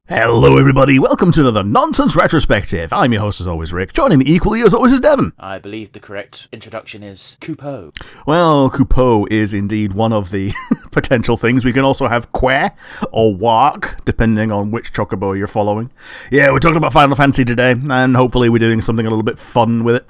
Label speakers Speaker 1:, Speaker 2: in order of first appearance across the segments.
Speaker 1: Hello everybody, welcome to another Nonsense Retrospective. I'm your host as always, Rick. Joining me equally as always is Devon.
Speaker 2: I believe the correct introduction is Coupeau.
Speaker 1: Well, Coupeau is indeed one of the potential things. We can also have Que or Walk, depending on which chocobo you're following. Yeah, we're talking about Final Fantasy today, and hopefully we're doing something a little bit fun with it.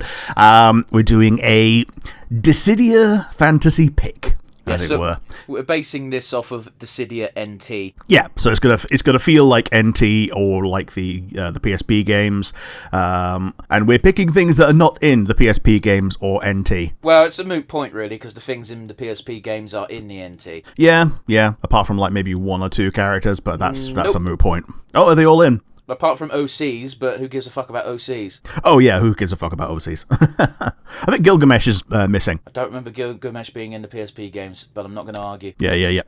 Speaker 1: We're doing a Dissidia fantasy pick. As it were.
Speaker 2: We're basing this off of Dissidia NT.
Speaker 1: Yeah, so it's gonna feel like NT or like the PSP games, and we're picking things that are not in the PSP games or NT.
Speaker 2: Well, it's a moot point really, because the things in the PSP games are in the NT.
Speaker 1: Yeah, apart from like maybe one or two characters, but that's a moot point. Oh, are they all in?
Speaker 2: Apart from OCs, but who gives a fuck about OCs?
Speaker 1: Oh yeah, who gives a fuck about OCs? I think Gilgamesh is missing.
Speaker 2: I don't remember Gilgamesh being in the PSP games, but I'm not going to argue.
Speaker 1: Yeah.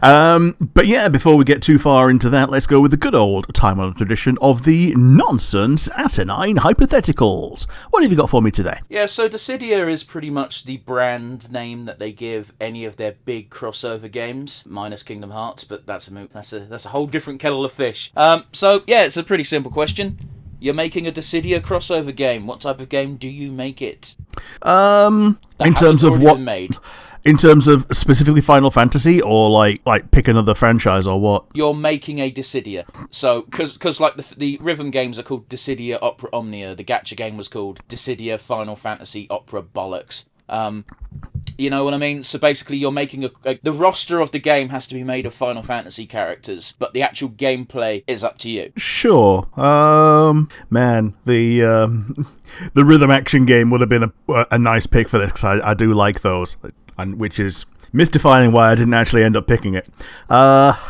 Speaker 1: But yeah, before we get too far into that, let's go with the good old time-honored tradition of the nonsense asinine hypotheticals. What have you got for me today?
Speaker 2: Yeah, so Dissidia is pretty much the brand name that they give any of their big crossover games, minus Kingdom Hearts, but that's a moot. That's a whole different kettle of fish. So, yeah, it's a pretty simple question. You're making a Dissidia crossover game. What type of game do you make it?
Speaker 1: In terms of what?
Speaker 2: Made?
Speaker 1: In terms of specifically Final Fantasy, or like pick another franchise, or what?
Speaker 2: You're making a Dissidia. So, because like the rhythm games are called Dissidia Opera Omnia, the gacha game was called Dissidia Final Fantasy Opera Bollocks. You know what I mean? So basically you're making the roster of the game has to be made of Final Fantasy characters, but the actual gameplay is up to you.
Speaker 1: Sure. Man, the rhythm action game would have been a nice pick for this, because I do like those, and which is mystifying why I didn't actually end up picking it. I'd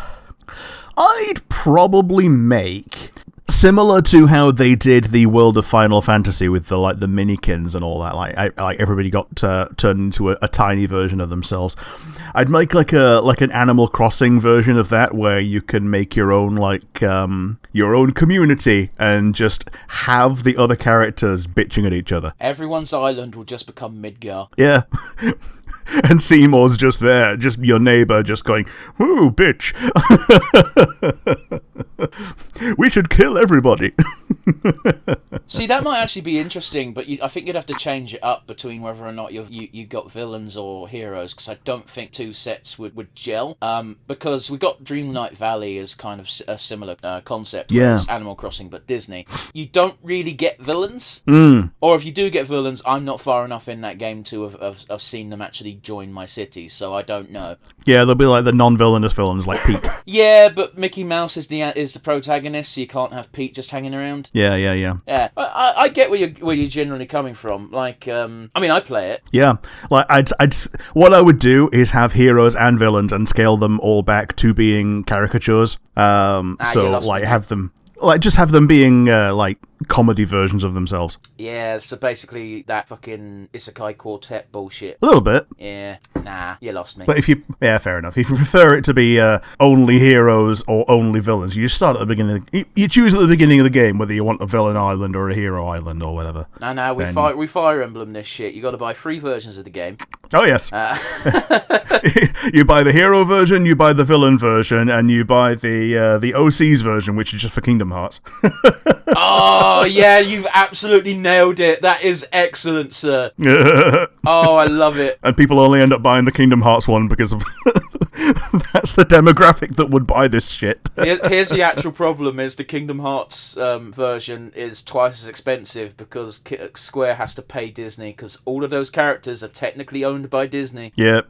Speaker 1: probably make, similar to how they did the world of Final Fantasy with the minikins and all that, like everybody got turned into a tiny version of themselves. I'd make like an Animal Crossing version of that, where you can make your own your own community and just have the other characters bitching at each other.
Speaker 2: Everyone's island will just become Midgar.
Speaker 1: Yeah. And Seymour's just there, just your neighbour, just going, "Ooh, bitch! We should kill everybody."
Speaker 2: See, that might actually be interesting, but I think you'd have to change it up between whether or not you got villains or heroes, because I don't think two sets would gel. Because we got Dreamlight Valley as kind of a similar concept,
Speaker 1: yeah.
Speaker 2: It's Animal Crossing but Disney. You don't really get villains, or if you do get villains, I'm not far enough in that game to have seen them actually join my city, so I don't know.
Speaker 1: Yeah, they'll be like the non-villainous villains, like Pete.
Speaker 2: Yeah, but Mickey Mouse is the protagonist, so you can't have Pete just hanging around.
Speaker 1: Yeah.
Speaker 2: Yeah, I get where you're generally coming from. Like, I mean, I play it.
Speaker 1: Yeah, like what I would do is have heroes and villains and scale them all back to being caricatures. So like have them. Like, just have them being, comedy versions of themselves.
Speaker 2: Yeah, so basically that fucking Isekai Quartet bullshit.
Speaker 1: A little bit.
Speaker 2: Yeah, nah, you lost me.
Speaker 1: But fair enough. If you prefer it to be only heroes or only villains, you start at the beginning. You choose at the beginning of the game whether you want a villain island or a hero island or whatever.
Speaker 2: No, we Fire Emblem this shit. You got to buy 3 versions of the game.
Speaker 1: Oh yes. You buy the hero version, you buy the villain version, and you buy the OC's version, which is just for Kingdom Hearts.
Speaker 2: Oh yeah, you've absolutely nailed it. That is excellent, sir. Oh, I love it.
Speaker 1: And people only end up buying the Kingdom Hearts one because of that's the demographic that would buy this shit.
Speaker 2: Here's the actual problem: is the Kingdom Hearts version is twice as expensive because Square has to pay Disney, because all of those characters are technically owned by Disney.
Speaker 1: Yep.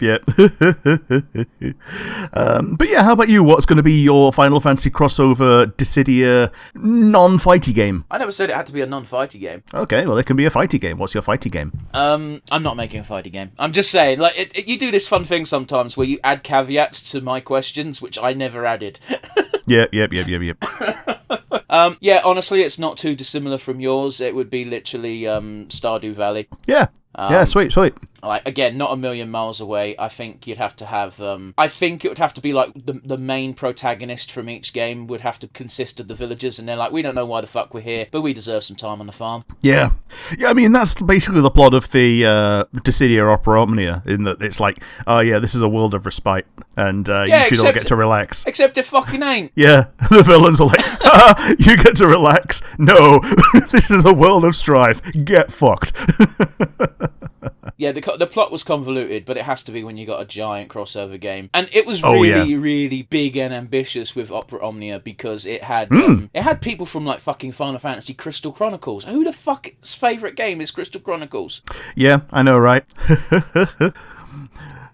Speaker 1: But yeah, how about you? What's going to be your Final Fantasy crossover Dissidia non-fighty game?
Speaker 2: I never said it had to be a non-fighty game.
Speaker 1: Okay, well, it can be a fighty game. What's your fighty game?
Speaker 2: I'm not making a fighty game. I'm just saying, like, you do this fun thing sometimes where you add caveats to my questions, which I never added.
Speaker 1: Yep.
Speaker 2: Yeah, honestly, it's not too dissimilar from yours. It would be literally Stardew Valley.
Speaker 1: Yeah. Yeah, sweet.
Speaker 2: Like, again, not a million miles away. I think you'd have to have... I think it would have to be, like, the main protagonist from each game would have to consist of the villagers, and they're like, we don't know why the fuck we're here, but we deserve some time on the farm.
Speaker 1: Yeah. Yeah, I mean, that's basically the plot of the Dissidia Opera Omnia, in that it's like, oh yeah, this is a world of respite, and you should all get to relax.
Speaker 2: Except it fucking ain't.
Speaker 1: Yeah, the villains are like, you get to relax. No, this is a world of strife. Get fucked.
Speaker 2: Yeah, the plot was convoluted, but it has to be when you got a giant crossover game. And it was really big and ambitious with Opera Omnia, because it had people from, like, fucking Final Fantasy Crystal Chronicles. Who the fuck's favourite game is Crystal Chronicles?
Speaker 1: Yeah, I know, right?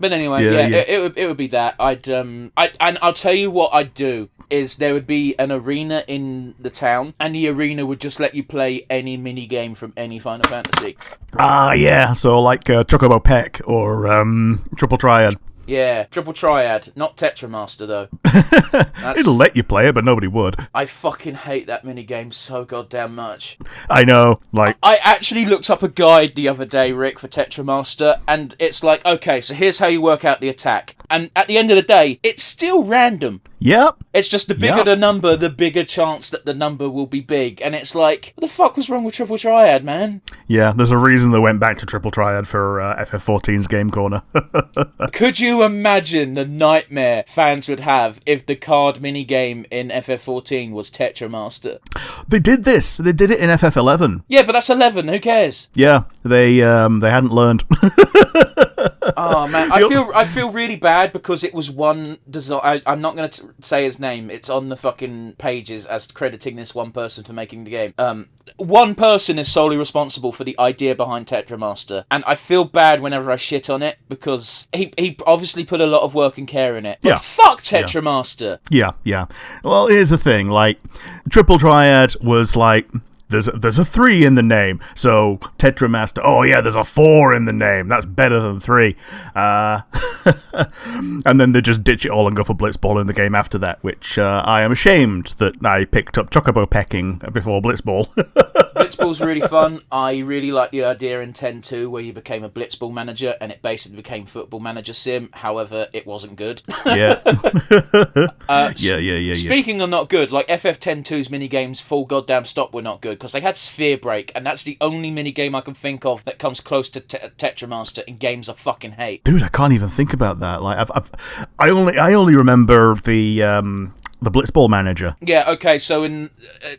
Speaker 2: But anyway, it would be that. And I'll tell you what I'd do. Is there would be an arena in the town, and the arena would just let you play any mini game from any Final Fantasy.
Speaker 1: Ah, yeah. So like Chocobo Peck or Triple Triad.
Speaker 2: Yeah, Triple Triad, not Tetramaster though.
Speaker 1: It'll let you play it, but nobody would.
Speaker 2: I fucking hate that minigame so goddamn much.
Speaker 1: I know, like...
Speaker 2: I actually looked up a guide the other day, Rick, for Tetramaster, and it's like, okay, so here's how you work out the attack. And at the end of the day, it's still random.
Speaker 1: Yep.
Speaker 2: It's just the bigger the number, the bigger chance that the number will be big. And it's like, what the fuck was wrong with Triple Triad, man?
Speaker 1: Yeah, there's a reason they went back to Triple Triad for FF14's Game Corner.
Speaker 2: Could you imagine the nightmare fans would have if the card minigame in FF14 was Tetramaster?
Speaker 1: They did this. They did it in FF11.
Speaker 2: Yeah, but that's 11. Who cares?
Speaker 1: Yeah, they hadn't learned.
Speaker 2: Oh man, I feel really bad because it was one design. I'm not going to say his name. It's on the fucking pages as crediting this one person for making the game. One person is solely responsible for the idea behind Tetramaster, and I feel bad whenever I shit on it because he obviously put a lot of work and care in it. But fuck Tetramaster.
Speaker 1: Yeah. Well, here's the thing. Like, Triple Triad was like... There's a 3 in the name, so Tetramaster, oh yeah, there's a 4 in the name, that's better than 3. And then they just ditch it all and go for Blitzball in the game after that, which I am ashamed that I picked up Chocobo Pecking before Blitzball.
Speaker 2: Blitzball's really fun. I really like the idea in 10.2 where you became a Blitzball manager and it basically became Football Manager Sim, however, it wasn't good.
Speaker 1: Yeah.
Speaker 2: Speaking of not good, like FF10.2's minigames full goddamn stop were not good, because they had Sphere Break, and that's the only minigame I can think of that comes close to Tetramaster in games I fucking hate.
Speaker 1: Dude, I can't even think about that. Like, I only remember the Blitzball manager.
Speaker 2: Yeah, okay, so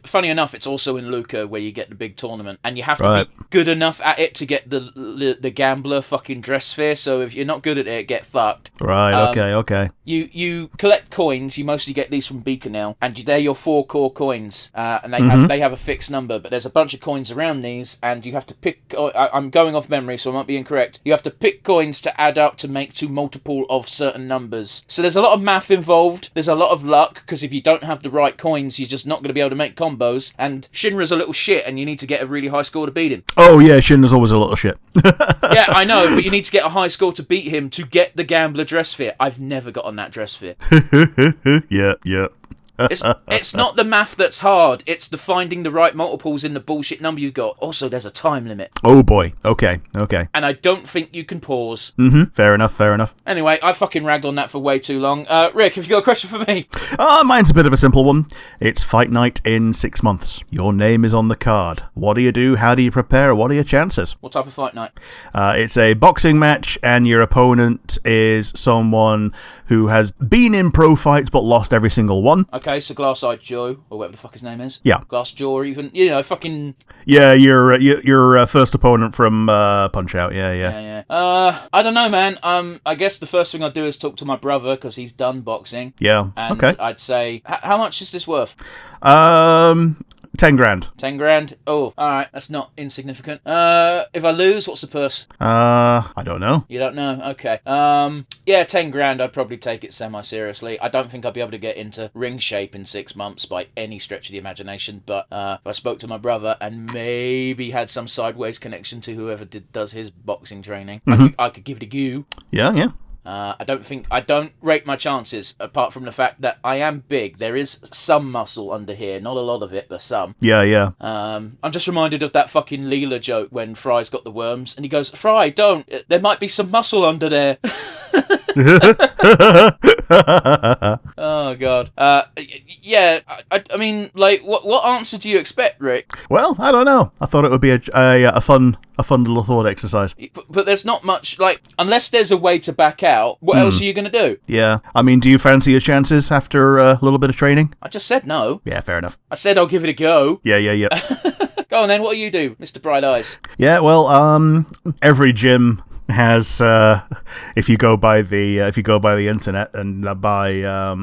Speaker 2: funny enough, it's also in Luca where you get the big tournament, and you have to be good enough at it to get the gambler fucking dress sphere, so if you're not good at it, get fucked.
Speaker 1: Right, okay.
Speaker 2: You collect coins, you mostly get these from Beaconell, and they're your 4 core coins, and they have a fixed number, but there's a bunch of coins around these, and you have to pick, I'm going off memory, so I might be incorrect, you have to pick coins to add up to make to multiple of certain numbers. So there's a lot of math involved, there's a lot of luck, because if you don't have the right coins, you're just not going to be able to make combos, and Shinra's a little shit, and you need to get a really high score to beat him.
Speaker 1: Oh yeah, Shinra's always a little shit.
Speaker 2: Yeah, I know, but you need to get a high score to beat him to get the gambler dress sphere. I've never got on that dress sphere.
Speaker 1: Yeah.
Speaker 2: It's not the math that's hard, it's the finding the right multiples in the bullshit number you got. Also, there's a time limit.
Speaker 1: Oh boy, okay.
Speaker 2: And I don't think you can pause.
Speaker 1: Fair enough.
Speaker 2: Anyway, I fucking ragged on that for way too long. Rick, have you got a question for me?
Speaker 1: Mine's a bit of a simple one. It's fight night in 6 months. Your name is on the card. What do you do? How do you prepare? What are your chances?
Speaker 2: What type of fight night?
Speaker 1: It's a boxing match, and your opponent is someone who has been in pro fights but lost every single one.
Speaker 2: Okay, so Glass-Eyed Joe, or whatever the fuck his name is.
Speaker 1: Yeah.
Speaker 2: Glass Jaw, or even, fucking...
Speaker 1: Yeah, your first opponent from Punch-Out, yeah.
Speaker 2: I don't know, man. I guess the first thing I'd do is talk to my brother, because he's done boxing.
Speaker 1: Yeah,
Speaker 2: and
Speaker 1: okay.
Speaker 2: I'd say, how much is this worth?
Speaker 1: 10 grand.
Speaker 2: 10 grand? Oh, alright, that's not insignificant. If I lose, what's the purse?
Speaker 1: I don't know.
Speaker 2: You don't know? Okay. Yeah, 10 grand, I'd probably take it semi-seriously. I don't think I'd be able to get into ring shape in 6 months by any stretch of the imagination, but if I spoke to my brother and maybe had some sideways connection to whoever does his boxing training, I could give it a go.
Speaker 1: Yeah.
Speaker 2: I don't rate my chances, apart from the fact that I am big. There is some muscle under here, not a lot of it, but some.
Speaker 1: Yeah.
Speaker 2: I'm just reminded of that fucking Leela joke when Fry's got the worms, and he goes, "Fry, don't. There might be some muscle under there." Oh god. Yeah. I mean, like, what answer do you expect, Rick?
Speaker 1: Well, I don't know. I thought it would be a fun little thought exercise.
Speaker 2: But there's not much, like, unless there's a way to back out. What else are you gonna do?
Speaker 1: Yeah. I mean, do you fancy your chances after a little bit of training?
Speaker 2: I just said no.
Speaker 1: Yeah, fair enough.
Speaker 2: I said I'll give it a go.
Speaker 1: Yeah.
Speaker 2: Go on then. What do you do, Mr. Bright Eyes?
Speaker 1: Yeah. Well, every gym has if you go by the internet and by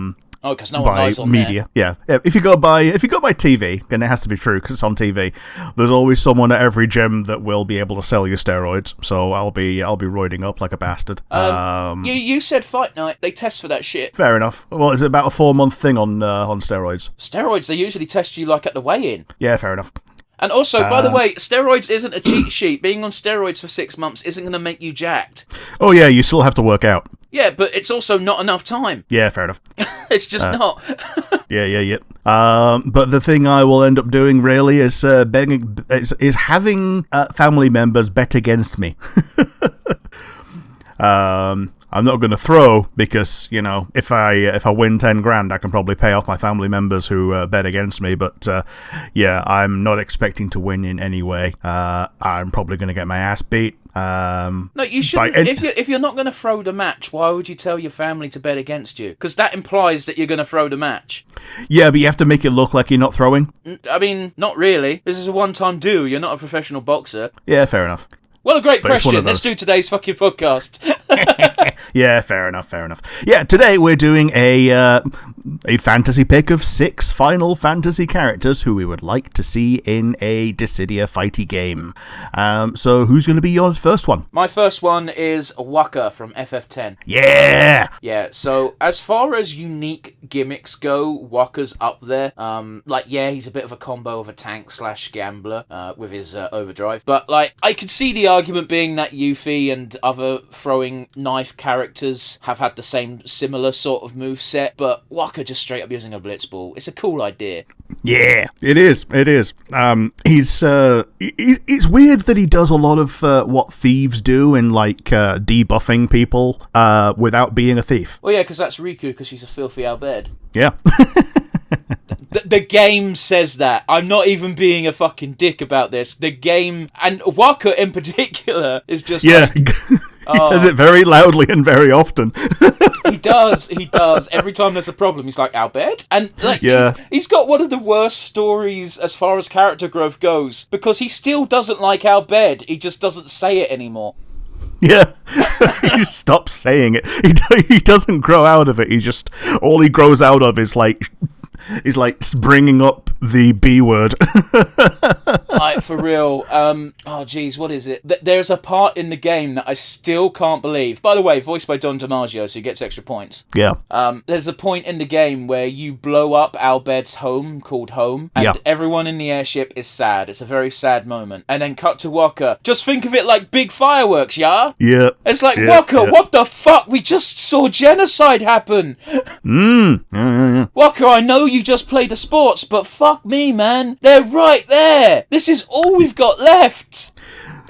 Speaker 2: because no one lies on
Speaker 1: media.
Speaker 2: there.
Speaker 1: Yeah. If you go by TV, and it has to be true because it's on TV, there's always someone at every gym that will be able to sell you steroids. So I'll be roiding up like a bastard.
Speaker 2: You said Fight Night. They test for that shit.
Speaker 1: Fair enough. Well, it's about a 4-month thing on steroids.
Speaker 2: Steroids, they usually test you like at the weigh-in.
Speaker 1: Yeah, fair enough.
Speaker 2: And also, by the way, steroids isn't a cheat sheet. Being on steroids for 6 months isn't going to make you jacked.
Speaker 1: Oh yeah, you still have to work out.
Speaker 2: Yeah, but it's also not enough time.
Speaker 1: Yeah, fair enough.
Speaker 2: It's just not.
Speaker 1: Yeah. But the thing I will end up doing really is having family members bet against me. I'm not going to throw because, you know, if I win 10 grand, I can probably pay off my family members who bet against me. But yeah, I'm not expecting to win in any way. I'm probably going to get my ass beat.
Speaker 2: No, you shouldn't. If you're not going to throw the match, why would you tell your family to bet against you? Because that implies that you're going to throw the match.
Speaker 1: Yeah, but you have to make it look like you're not throwing.
Speaker 2: I mean, not really. This is a one-time do. You're not a professional boxer.
Speaker 1: Yeah, fair enough.
Speaker 2: Well, a great question. Let's do today's fucking podcast.
Speaker 1: Yeah, fair enough. Yeah, today we're doing a fantasy pick of 6 Final Fantasy characters who we would like to see in a Dissidia fighty game. So who's going to be your first one?
Speaker 2: My first one is Waka from FF10.
Speaker 1: Yeah!
Speaker 2: Yeah, so as far as unique gimmicks go, Waka's up there. He's a bit of a combo of a tank / gambler with his overdrive. But, I could see the argument being that Yuffie and other throwing knife characters have had the similar sort of move set, but Waka just straight up using a blitzball. It's a cool idea.
Speaker 1: Yeah, it is. It's weird that he does a lot of what thieves do in debuffing people without being a thief.
Speaker 2: Well, yeah, because that's Riku, because she's a filthy albed.
Speaker 1: Yeah.
Speaker 2: The game says that. I'm not even being a fucking dick about this. The game, and Waka in particular, is just
Speaker 1: he says it very loudly and very often.
Speaker 2: He does. Every time there's a problem, he's like, Albed? And he's got one of the worst stories as far as character growth goes, because he still doesn't like Albed. He just doesn't say it anymore.
Speaker 1: Yeah, he stops saying it. He doesn't grow out of it. All he grows out of is bringing up the B word.
Speaker 2: For real. What is it? There's a part in the game that I still can't believe. By the way, voiced by Don DiMaggio, so he gets extra points.
Speaker 1: Yeah.
Speaker 2: There's a point in the game where you blow up Albed's home, called Home, and everyone in the airship is sad. It's a very sad moment. And then cut to Waka. Just think of it like big fireworks, yeah?
Speaker 1: Yeah.
Speaker 2: It's like, Waka, what the fuck? We just saw genocide happen.
Speaker 1: Yeah.
Speaker 2: Waka, I know you just play the sports, but fuck me, man. They're right there. This is all we've got left.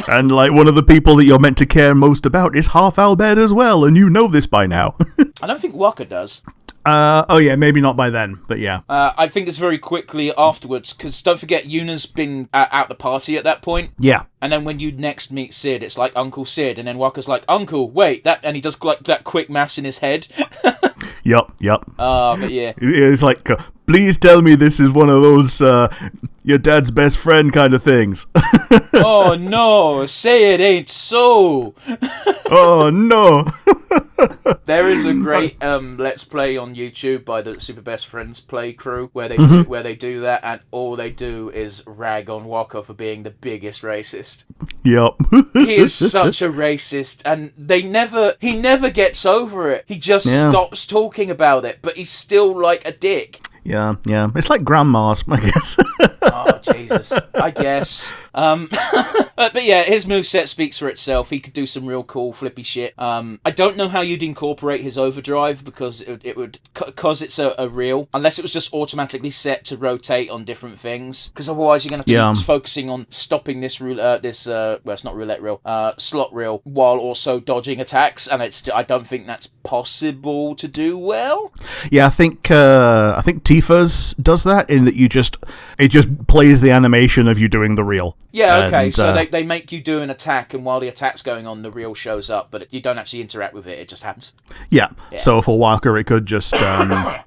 Speaker 1: And one of the people that you're meant to care most about is half Albed as well, and you know this by now.
Speaker 2: I don't think Waka does.
Speaker 1: Maybe not by then, but yeah.
Speaker 2: I think it's very quickly afterwards, because don't forget, Yuna's been out the party at that point.
Speaker 1: Yeah.
Speaker 2: And then when you next meet Sid, it's like Uncle Sid, and then Waka's like, Uncle, wait, that, and he does that quick maths in his head.
Speaker 1: Yup.
Speaker 2: But yeah.
Speaker 1: It's like, please tell me this is one of those, your dad's best friend kind of things.
Speaker 2: Oh no, say it ain't so.
Speaker 1: Oh no.
Speaker 2: There is a great Let's Play on YouTube by the Super Best Friends play crew where they do that, and all they do is rag on Waka for being the biggest racist.
Speaker 1: Yup.
Speaker 2: He is such a racist, and he never gets over it. He just stops talking about it, but he's still like a dick.
Speaker 1: Yeah. It's like grandmas, I guess.
Speaker 2: Oh, Jesus, I guess. But yeah, his moveset speaks for itself. He could do some real cool flippy shit. I don't know how you'd incorporate his overdrive because it would because it's a reel, unless it was just automatically set to rotate on different things. Because otherwise, you're going to have to be focusing on stopping this well, it's not roulette reel, slot reel, while also dodging attacks, and I don't think that's possible to do well.
Speaker 1: Yeah, I think Tifa's does that in that it just plays the animation of you doing the reel.
Speaker 2: Yeah, okay, so they make you do an attack, and while the attack's going on, the reel shows up, but you don't actually interact with it, it just happens.
Speaker 1: Yeah. So for Walker, it could just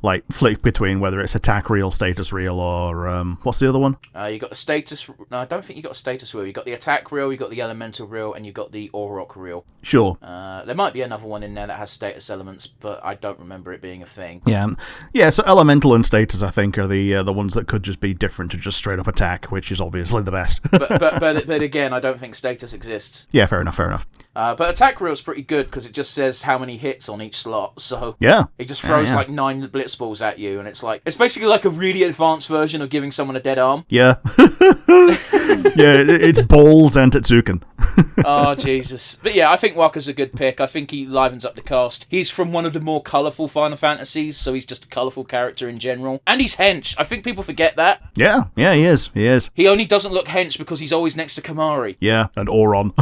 Speaker 1: like flick between whether it's attack reel, status reel, or what's the other one?
Speaker 2: You got the status. No, I don't think you got a status reel. You got the attack reel, you got the elemental reel, and you got the Auroch reel.
Speaker 1: Sure.
Speaker 2: There might be another one in there that has status elements, but I don't remember it being a thing.
Speaker 1: Yeah. So elemental and status, I think, are the ones that could just be different to just straight up attack, which is obviously the best.
Speaker 2: but again, I don't think status exists.
Speaker 1: Yeah, fair enough.
Speaker 2: But attack reel's pretty good because it just says how many hits on each slot. So
Speaker 1: yeah,
Speaker 2: it just throws like 9 blitz balls at you, and it's basically like a really advanced version of giving someone a dead arm.
Speaker 1: Yeah. Yeah, it's balls and Tetsuken.
Speaker 2: Oh, Jesus. But yeah, I think Walker's a good pick. I think he livens up the cast. He's from one of the more colourful Final Fantasies, so he's just a colourful character in general. And he's hench. I think people forget that.
Speaker 1: Yeah, he is.
Speaker 2: He only doesn't look hench because he's always next to Kamari.
Speaker 1: Yeah, and Auron.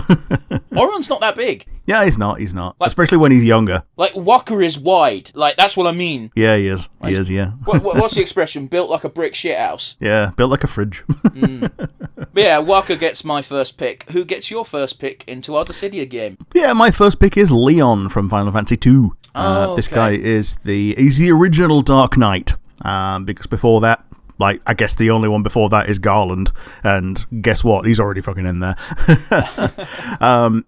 Speaker 2: Auron's not that big.
Speaker 1: Yeah, he's not. Like, especially when he's younger.
Speaker 2: Like, Walker is wide. Like, that's what I mean.
Speaker 1: Yeah, he is. He is, yeah.
Speaker 2: What's the expression? Built like a brick shithouse.
Speaker 1: Yeah, built like a fridge.
Speaker 2: But yeah, Walker gets my first pick. Who gets your first pick into our Dissidia game?
Speaker 1: Yeah, my first pick is Leon from Final Fantasy II. This guy is he's the original Dark Knight. Because before that, like, I guess the only one before that is Garland, and guess what? He's already fucking in there.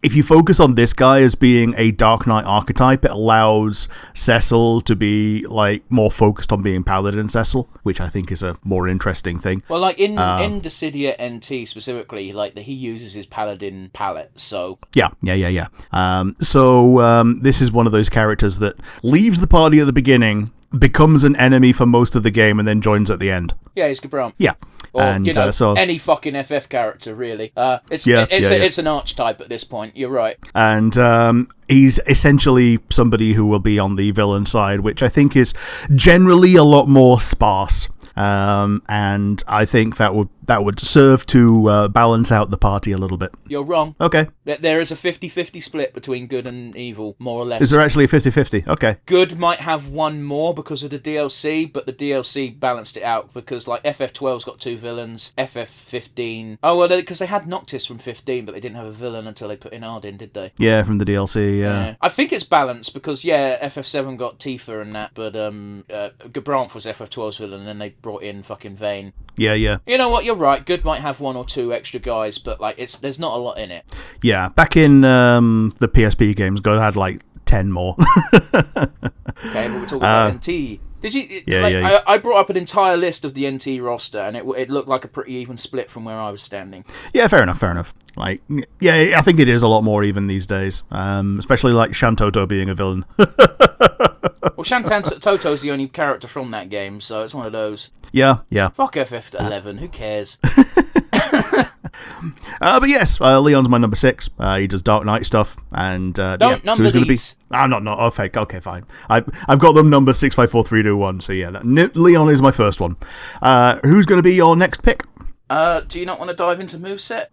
Speaker 1: If you focus on this guy as being a Dark Knight archetype, it allows Cecil to be, like, more focused on being Paladin Cecil, which I think is a more interesting thing.
Speaker 2: Well, like, in Dissidia NT specifically, like, he uses his Paladin palette, so...
Speaker 1: Yeah. So this is one of those characters that leaves the party at the beginning, becomes an enemy for most of the game, and then joins at the end.
Speaker 2: Yeah, he's Gabram.
Speaker 1: Yeah.
Speaker 2: Or, any fucking FF character, really. It's an archetype at this point, you're right.
Speaker 1: And he's essentially somebody who will be on the villain side, which I think is generally a lot more sparse. And I think that would serve to balance out the party a little bit.
Speaker 2: You're wrong.
Speaker 1: Okay.
Speaker 2: There is a 50-50 split between good and evil, more or less.
Speaker 1: Is there actually a 50-50? Okay.
Speaker 2: Good might have one more because of the DLC, but the DLC balanced it out because, like, FF12's got 2 villains, FF15... Oh, well, because they had Noctis from 15, but they didn't have a villain until they put in Ardyn, did they?
Speaker 1: Yeah, from the DLC, yeah.
Speaker 2: I think it's balanced because, yeah, FF7 got Tifa and that, but Gabranth was FF12's villain, and then they brought in fucking Vayne.
Speaker 1: Yeah.
Speaker 2: You know what, you're right, Good might have 1 or 2 extra guys, but, like, there's not a lot in it.
Speaker 1: Yeah, back in the PSP games, Good had, like, 10 more.
Speaker 2: Okay, but we're talking about NT. Did you? I brought up an entire list of the NT roster, and it looked like a pretty even split from where I was standing.
Speaker 1: Yeah, fair enough. Like, yeah, I think it is a lot more even these days, especially like Shantoto being a villain.
Speaker 2: Well, Shantoto's the only character from that game, so it's one of those.
Speaker 1: Yeah.
Speaker 2: Fuck FF11, who cares?
Speaker 1: But yes, Leon's my number 6. He does Dark Knight stuff, and
Speaker 2: don't number
Speaker 1: who's
Speaker 2: these.
Speaker 1: I'm not. Oh, fake. Okay, fine. I've got them number 6, 5, 4, 3, 2, 1. So yeah, Leon is my first one. Who's going to be your next pick?
Speaker 2: Do you not want to dive into moveset?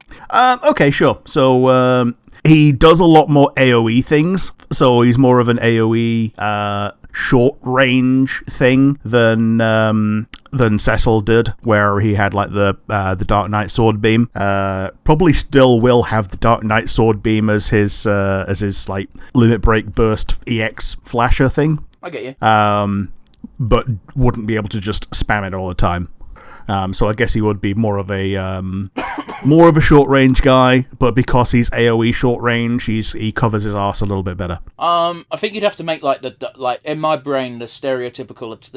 Speaker 1: Okay, sure. So he does a lot more AoE things. So he's more of an AoE short range thing than Cecil did, where he had like the Dark Knight Sword Beam. Probably still will have the Dark Knight Sword Beam as his like limit break burst EX flasher thing.
Speaker 2: I get you.
Speaker 1: But wouldn't be able to just spam it all the time. So I guess he would be more of a more of a short range guy, but because he's AoE short range, he covers his arse a little bit better.
Speaker 2: I think you'd have to make like in my brain the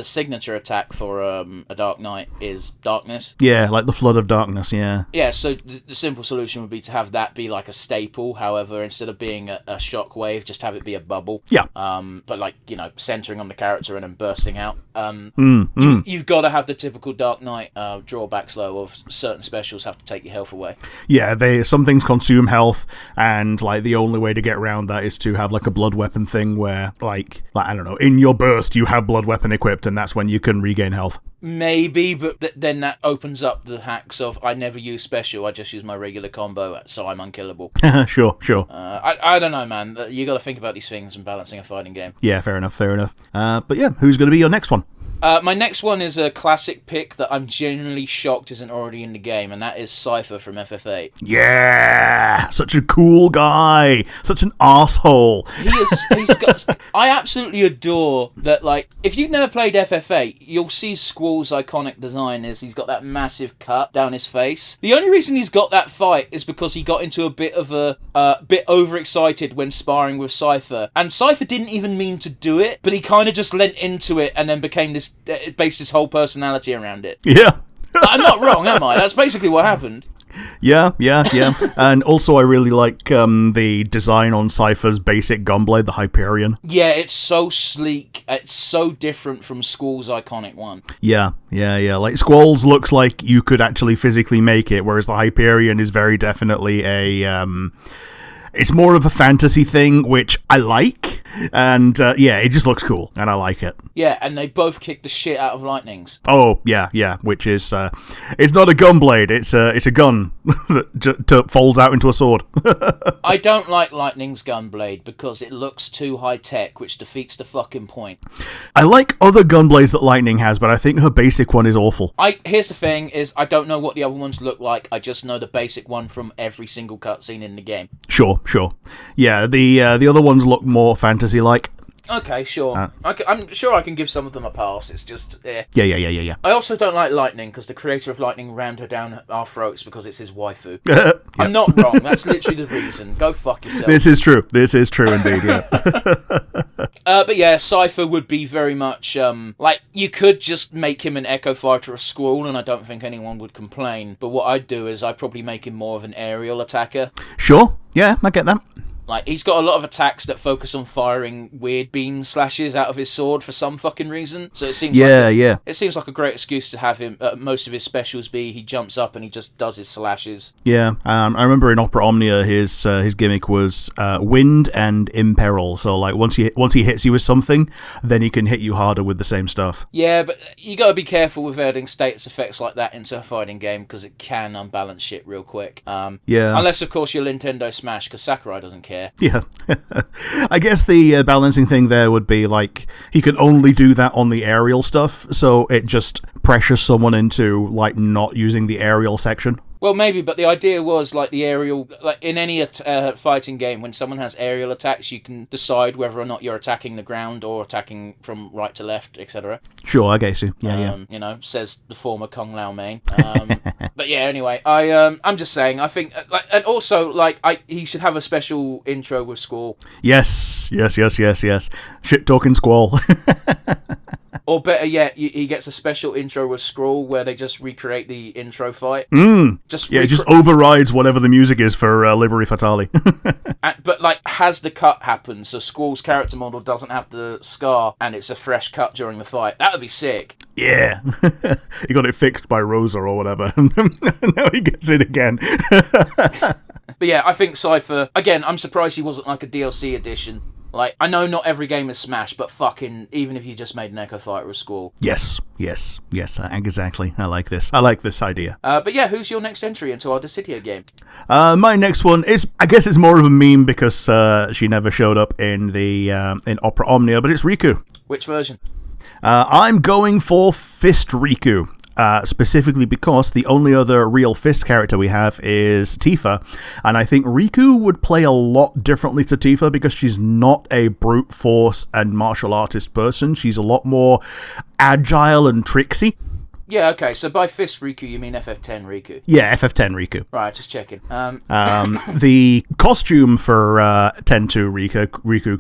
Speaker 2: signature attack for a Dark Knight is darkness.
Speaker 1: Yeah, like the Flood of Darkness. Yeah.
Speaker 2: Yeah. So the simple solution would be to have that be like a staple. However, instead of being a shockwave, just have it be a bubble.
Speaker 1: Yeah.
Speaker 2: But like centering on the character and then bursting out. You've got to have the typical Dark Knight drawbacks though of certain specials have to take your health away.
Speaker 1: Yeah, some things consume health, and like the only way to get around that is to have like a blood weapon thing where like I don't know, in your burst you have blood weapon equipped, and that's when you can regain health.
Speaker 2: Maybe, but then that opens up the hacks of I never use special, I just use my regular combo, so I'm unkillable.
Speaker 1: Sure.
Speaker 2: I don't know, man. You got to think about these things and balancing a fighting game.
Speaker 1: Yeah, fair enough. But yeah, who's going to be your next one?
Speaker 2: My next one is a classic pick that I'm genuinely shocked isn't already in the game, and that is Cypher from FF8.
Speaker 1: Yeah! Such a cool guy! Such an arsehole!
Speaker 2: He's got... I absolutely adore that, like, if you've never played FF8, you'll see Squall's iconic design is he's got that massive cut down his face. The only reason he's got that fight is because he got into a bit of bit overexcited when sparring with Cypher, and Cypher didn't even mean to do it, but he kind of just lent into it and then became this based his whole personality around it.
Speaker 1: Yeah.
Speaker 2: I'm not wrong, am I? That's basically what happened.
Speaker 1: Yeah. And also I really like the design on Cypher's basic gunblade, the Hyperion.
Speaker 2: Yeah, it's so sleek. It's so different from Squall's iconic one.
Speaker 1: Yeah. Like, Squall's looks like you could actually physically make it, whereas the Hyperion is very definitely it's more of a fantasy thing, which I like, and it just looks cool, and I like it.
Speaker 2: Yeah, and they both kick the shit out of lightnings.
Speaker 1: Oh, yeah, which is, it's not a gunblade, it's a gun that folds out into a sword.
Speaker 2: I don't like Lightning's gunblade because it looks too high-tech, which defeats the fucking point.
Speaker 1: I like other gunblades that Lightning has, but I think her basic one is awful.
Speaker 2: Here's the thing, is I don't know what the other ones look like, I just know the basic one from every single cutscene in the game.
Speaker 1: Sure. Yeah, the other ones look more fantasy-like.
Speaker 2: Okay, sure. I'm sure I can give some of them a pass. It's just,
Speaker 1: Yeah.
Speaker 2: I also don't like Lightning because the creator of Lightning rammed her down our throats because it's his waifu.
Speaker 1: Yep.
Speaker 2: I'm not wrong. That's literally the reason. Go fuck yourself.
Speaker 1: This is true indeed, yeah.
Speaker 2: But yeah, Cypher would be very much, like, you could just make him an Echo Fighter or Squall, and I don't think anyone would complain. But what I'd do is I'd probably make him more of an aerial attacker.
Speaker 1: Sure, yeah, I get that.
Speaker 2: Like, he's got a lot of attacks that focus on firing weird beam slashes out of his sword for some fucking reason. So it seems it seems like a great excuse to have him, most of his specials be he jumps up and he just does his slashes.
Speaker 1: Yeah, I remember in Opera Omnia his gimmick was wind and imperil. So like once he hits you with something, then he can hit you harder with the same stuff.
Speaker 2: Yeah, but you got to be careful with adding status effects like that into a fighting game because it can unbalance shit real quick. Unless of course you're Nintendo Smash, because Sakurai doesn't care.
Speaker 1: Yeah. I guess the balancing thing there would be like he can only do that on the aerial stuff, so it just pressures someone into like not using the aerial section.
Speaker 2: Well, maybe, but the idea was, like, the aerial... Like, in any fighting game, when someone has aerial attacks, you can decide whether or not you're attacking the ground or attacking from right to left, etc.
Speaker 1: Sure, I guess you. Yeah.
Speaker 2: You know, says the former Kung Lao main. But yeah, anyway, I'm just saying, I think... and also, like, he should have a special intro with Squall.
Speaker 1: Yes. Shit-talking Squall.
Speaker 2: Or better yet, he gets a special intro with Squall where they just recreate the intro fight.
Speaker 1: It just overrides whatever the music is for Liberi Fatali.
Speaker 2: But, like, has the cut happen so Squall's character model doesn't have the scar and it's a fresh cut during the fight? That would be sick.
Speaker 1: Yeah. He got it fixed by Rosa or whatever. Now he gets it again.
Speaker 2: But yeah, I think Cypher... Again, I'm surprised he wasn't, like, a DLC edition. Like, I know not every game is Smash, but fucking, even if you just made an Echo Fighter or Squall.
Speaker 1: Yes, exactly. I like this idea.
Speaker 2: But yeah, who's your next entry into our Dissidia game?
Speaker 1: My next one is, I guess it's more of a meme because she never showed up in the in Opera Omnia, but it's Riku.
Speaker 2: Which version?
Speaker 1: I'm going for Fist Riku. Specifically because the only other real Fist character we have is Tifa, and I think Riku would play a lot differently to Tifa because she's not a brute force and martial artist person. She's a lot more agile and tricksy.
Speaker 2: Yeah, okay, so by Fist Riku, you mean FF10 Riku?
Speaker 1: Yeah, FF10 Riku.
Speaker 2: Right, just checking.
Speaker 1: The costume for 10-2 Riku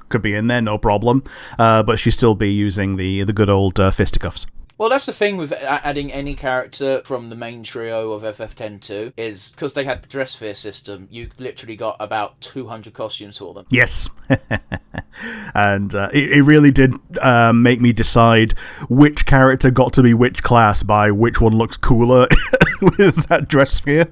Speaker 1: could be in there, no problem. But she'd still be using the good old fisticuffs.
Speaker 2: Well, that's the thing with adding any character from the main trio of FF10-2 is because they had the dress sphere system, you literally got about 200 costumes for them.
Speaker 1: Yes. And it really did make me decide which character got to be which class by which one looks cooler with that dress sphere.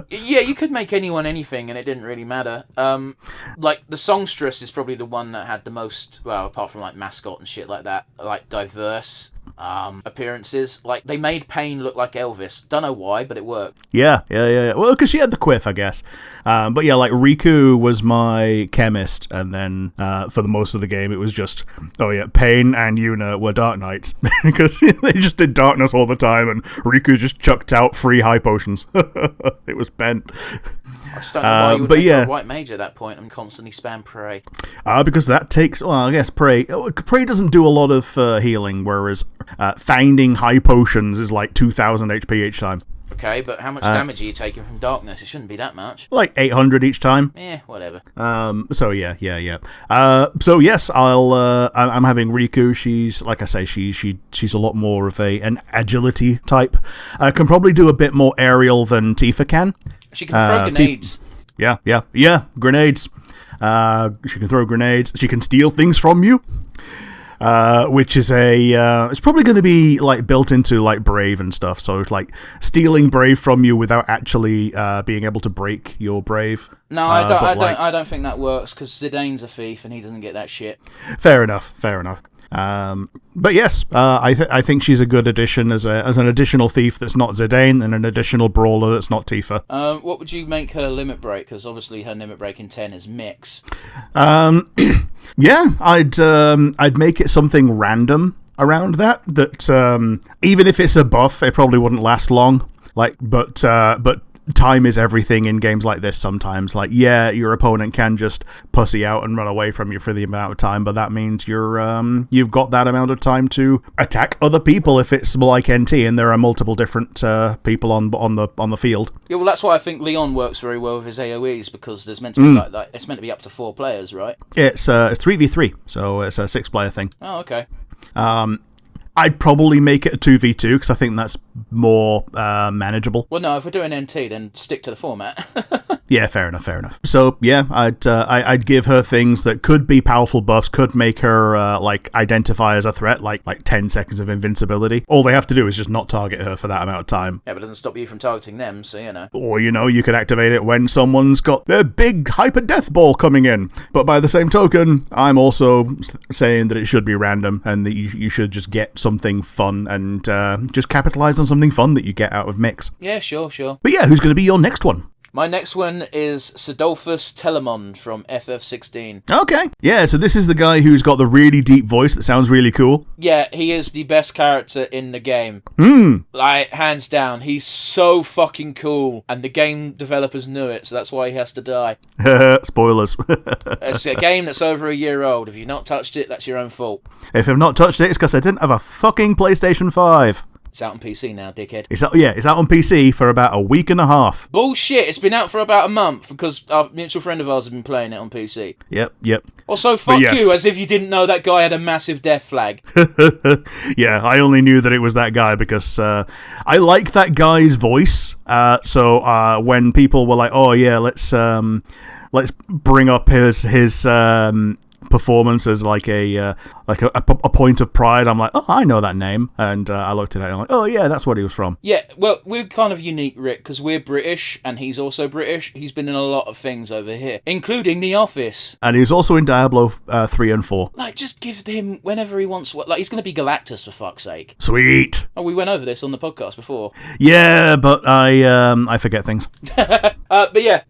Speaker 2: Yeah, you could make anyone anything and it didn't really matter. Like, the songstress is probably the one that had the most, well, apart from, like, mascot and shit like that, like, diverse appearances. Like, they made Pain look like Elvis. Don't know why, but it worked. Yeah.
Speaker 1: Well, because she had the quiff, I guess. But yeah, like, Riku was my chemist, and then for the most of the game, it was just, Pain and Yuna were Dark Knights, because they just did darkness all the time, and Riku just chucked out free high potions. It was bent.
Speaker 2: I just don't know why you would make her a white mage at that point and constantly spam Prey.
Speaker 1: Because that takes... Well, I guess Prey doesn't do a lot of healing, whereas finding high potions is like 2,000 HP each time.
Speaker 2: Okay, but how much damage are you taking from darkness? It shouldn't be that much.
Speaker 1: Like 800 each time.
Speaker 2: Whatever.
Speaker 1: So yeah. So yes, I'm having Riku. She's, like I say, she's a lot more of an agility type. Can probably do a bit more aerial than Tifa can.
Speaker 2: She can throw grenades.
Speaker 1: Yeah, grenades. She can throw grenades. She can steal things from you. Which is it's probably going to be like built into like Brave and stuff. So it's like stealing Brave from you without actually being able to break your Brave.
Speaker 2: No, I don't think that works because Zidane's a thief and he doesn't get that shit.
Speaker 1: Fair enough. But yes, I think she's a good addition as an additional thief that's not Zidane and an additional brawler that's not Tifa.
Speaker 2: What would you make her limit break? Because obviously her limit break in 10 is mix.
Speaker 1: Yeah, I'd make it something random around that even if it's a buff, it probably wouldn't last long. Like, but time is everything in games like this sometimes. Like, yeah, your opponent can just pussy out and run away from you for the amount of time, but that means you've got that amount of time to attack other people if it's like NT and there are multiple different people on the field.
Speaker 2: Yeah, well, that's why I think Leon works very well with his AoEs, because there's meant to be like it's meant to be up to 4 players, right?
Speaker 1: It's 3v3, so it's a 6-player thing.
Speaker 2: Oh, okay.
Speaker 1: I'd probably make it a 2v2 because I think that's more manageable.
Speaker 2: Well, no, if we're doing NT, then stick to the format.
Speaker 1: Yeah, fair enough. So yeah, I'd give her things that could be powerful buffs, could make her like identify as a threat, like 10 seconds of invincibility. All they have to do is just not target her for that amount of time.
Speaker 2: Yeah, but it doesn't stop you from targeting them, so you know.
Speaker 1: Or you could activate it when someone's got their big hyper death ball coming in. But by the same token, I'm also saying that it should be random and that you should just get something fun and just capitalize on something fun that you get out of mix.
Speaker 2: Yeah, sure.
Speaker 1: But yeah, who's going to be your next one?
Speaker 2: My next one is Sidolphus Telemon from FF16.
Speaker 1: Okay. Yeah, so this is the guy who's got the really deep voice that sounds really cool.
Speaker 2: Yeah, he is the best character in the game. Like, hands down. He's so fucking cool. And the game developers knew it, so that's why he has to die.
Speaker 1: Spoilers.
Speaker 2: It's a game that's over a year old. If you've not touched it, that's your own fault.
Speaker 1: If I've not touched it, it's because I didn't have a fucking PlayStation 5.
Speaker 2: It's out on PC now, dickhead.
Speaker 1: It's out on PC for about a week and a half.
Speaker 2: Bullshit, it's been out for about a month because a mutual friend of ours has been playing it on PC.
Speaker 1: Yep.
Speaker 2: Also, fuck you, as if you didn't know that guy had a massive death flag.
Speaker 1: Yeah, I only knew that it was that guy because I like that guy's voice. So when people were like, oh yeah, let's bring up his performance as like a point of pride, I'm like, oh, I know that name, and I looked at it and I'm like, oh yeah, that's what he was from. Yeah,
Speaker 2: well, we're kind of unique, Rick, because we're British and he's also British. He's been in a lot of things over here, including The Office,
Speaker 1: and he's also in Diablo 3 and 4.
Speaker 2: Like, just give him whenever he wants. Like, he's going to be Galactus, for fuck's sake.
Speaker 1: Sweet.
Speaker 2: Oh, we went over this on the podcast before.
Speaker 1: Yeah, but I forget things.
Speaker 2: But yeah,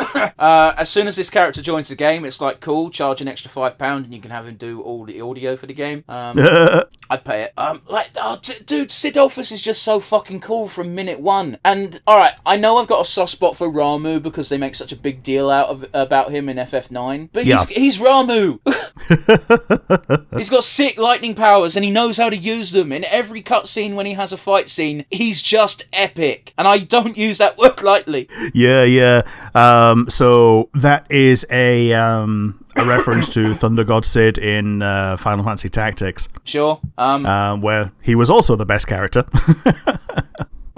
Speaker 2: as soon as this character joins the game, it's like, cool, charge an extra £5 and you can have him do all the audio for the game. I'd pay it. Dude, Sidolphus is just so fucking cool from minute one. And alright, I know I've got a soft spot for Ramu because they make such a big deal about him in FF9, but he's Ramu. He's got sick lightning powers and he knows how to use them. In every cutscene when he has a fight scene, he's just epic. And I don't use that word lightly.
Speaker 1: Yeah. So that is a reference to Thunder God Sid in Final Fantasy Tactics.
Speaker 2: Sure.
Speaker 1: Where he was also the best character.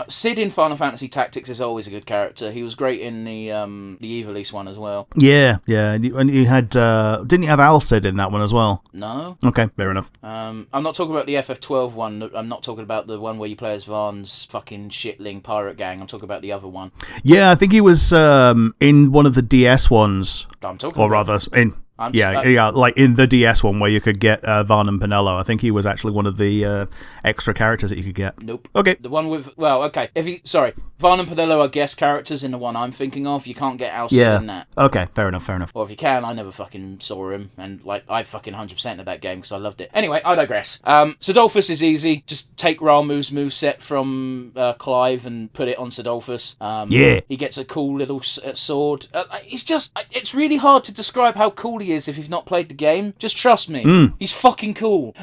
Speaker 2: Sid in Final Fantasy Tactics is always a good character. He was great in the Ivalice one as well.
Speaker 1: Yeah. And you had didn't you have Al Sid in that one as well?
Speaker 2: No.
Speaker 1: Okay, fair enough.
Speaker 2: I'm not talking about the FF12 one. I'm not talking about the one where you play as Vaughn's fucking shitling pirate gang. I'm talking about the other one.
Speaker 1: Yeah, I think he was in one of the DS ones.
Speaker 2: I'm talking
Speaker 1: or
Speaker 2: about...
Speaker 1: rather, like in the DS one where you could get Vaughn and Penello. I think he was actually one of the extra characters that you could get.
Speaker 2: Nope.
Speaker 1: Okay.
Speaker 2: The one with... Well, okay. Vaughn and Penello are guest characters in the one I'm thinking of. You can't get Alcid in that.
Speaker 1: Okay, fair enough.
Speaker 2: Or if you can, I never fucking saw him. And, I fucking 100%ed that game because I loved it. Anyway, I digress. Sidolphus is easy. Just take Ramu's moveset from Clive and put it on Sidolphus. He gets a cool little sword. It's really hard to describe how cool he is if you've not played the game. Just trust me. He's fucking cool.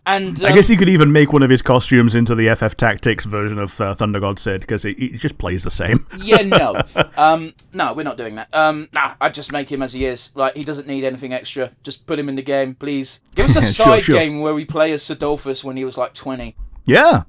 Speaker 2: And
Speaker 1: I guess you could even make one of his costumes into the FF Tactics version of Thunder God Sid, because he just plays the same.
Speaker 2: No, we're not doing that. I'd just make him as he is. He doesn't need anything extra. Just put him in the game, please. Give us a side game where we play as Sidolphus when he was 20.
Speaker 1: Yeah.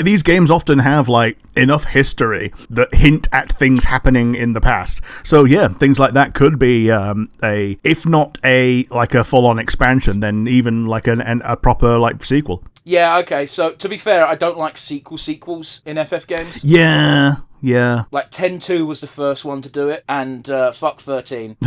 Speaker 1: These games often have, enough history that hint at things happening in the past. So, yeah, things like that could be if not a full-on expansion, then even a proper, sequel.
Speaker 2: Yeah, okay, so, to be fair, I don't like sequels in FF games.
Speaker 1: Yeah.
Speaker 2: 10-2 was the first one to do it, and fuck 13.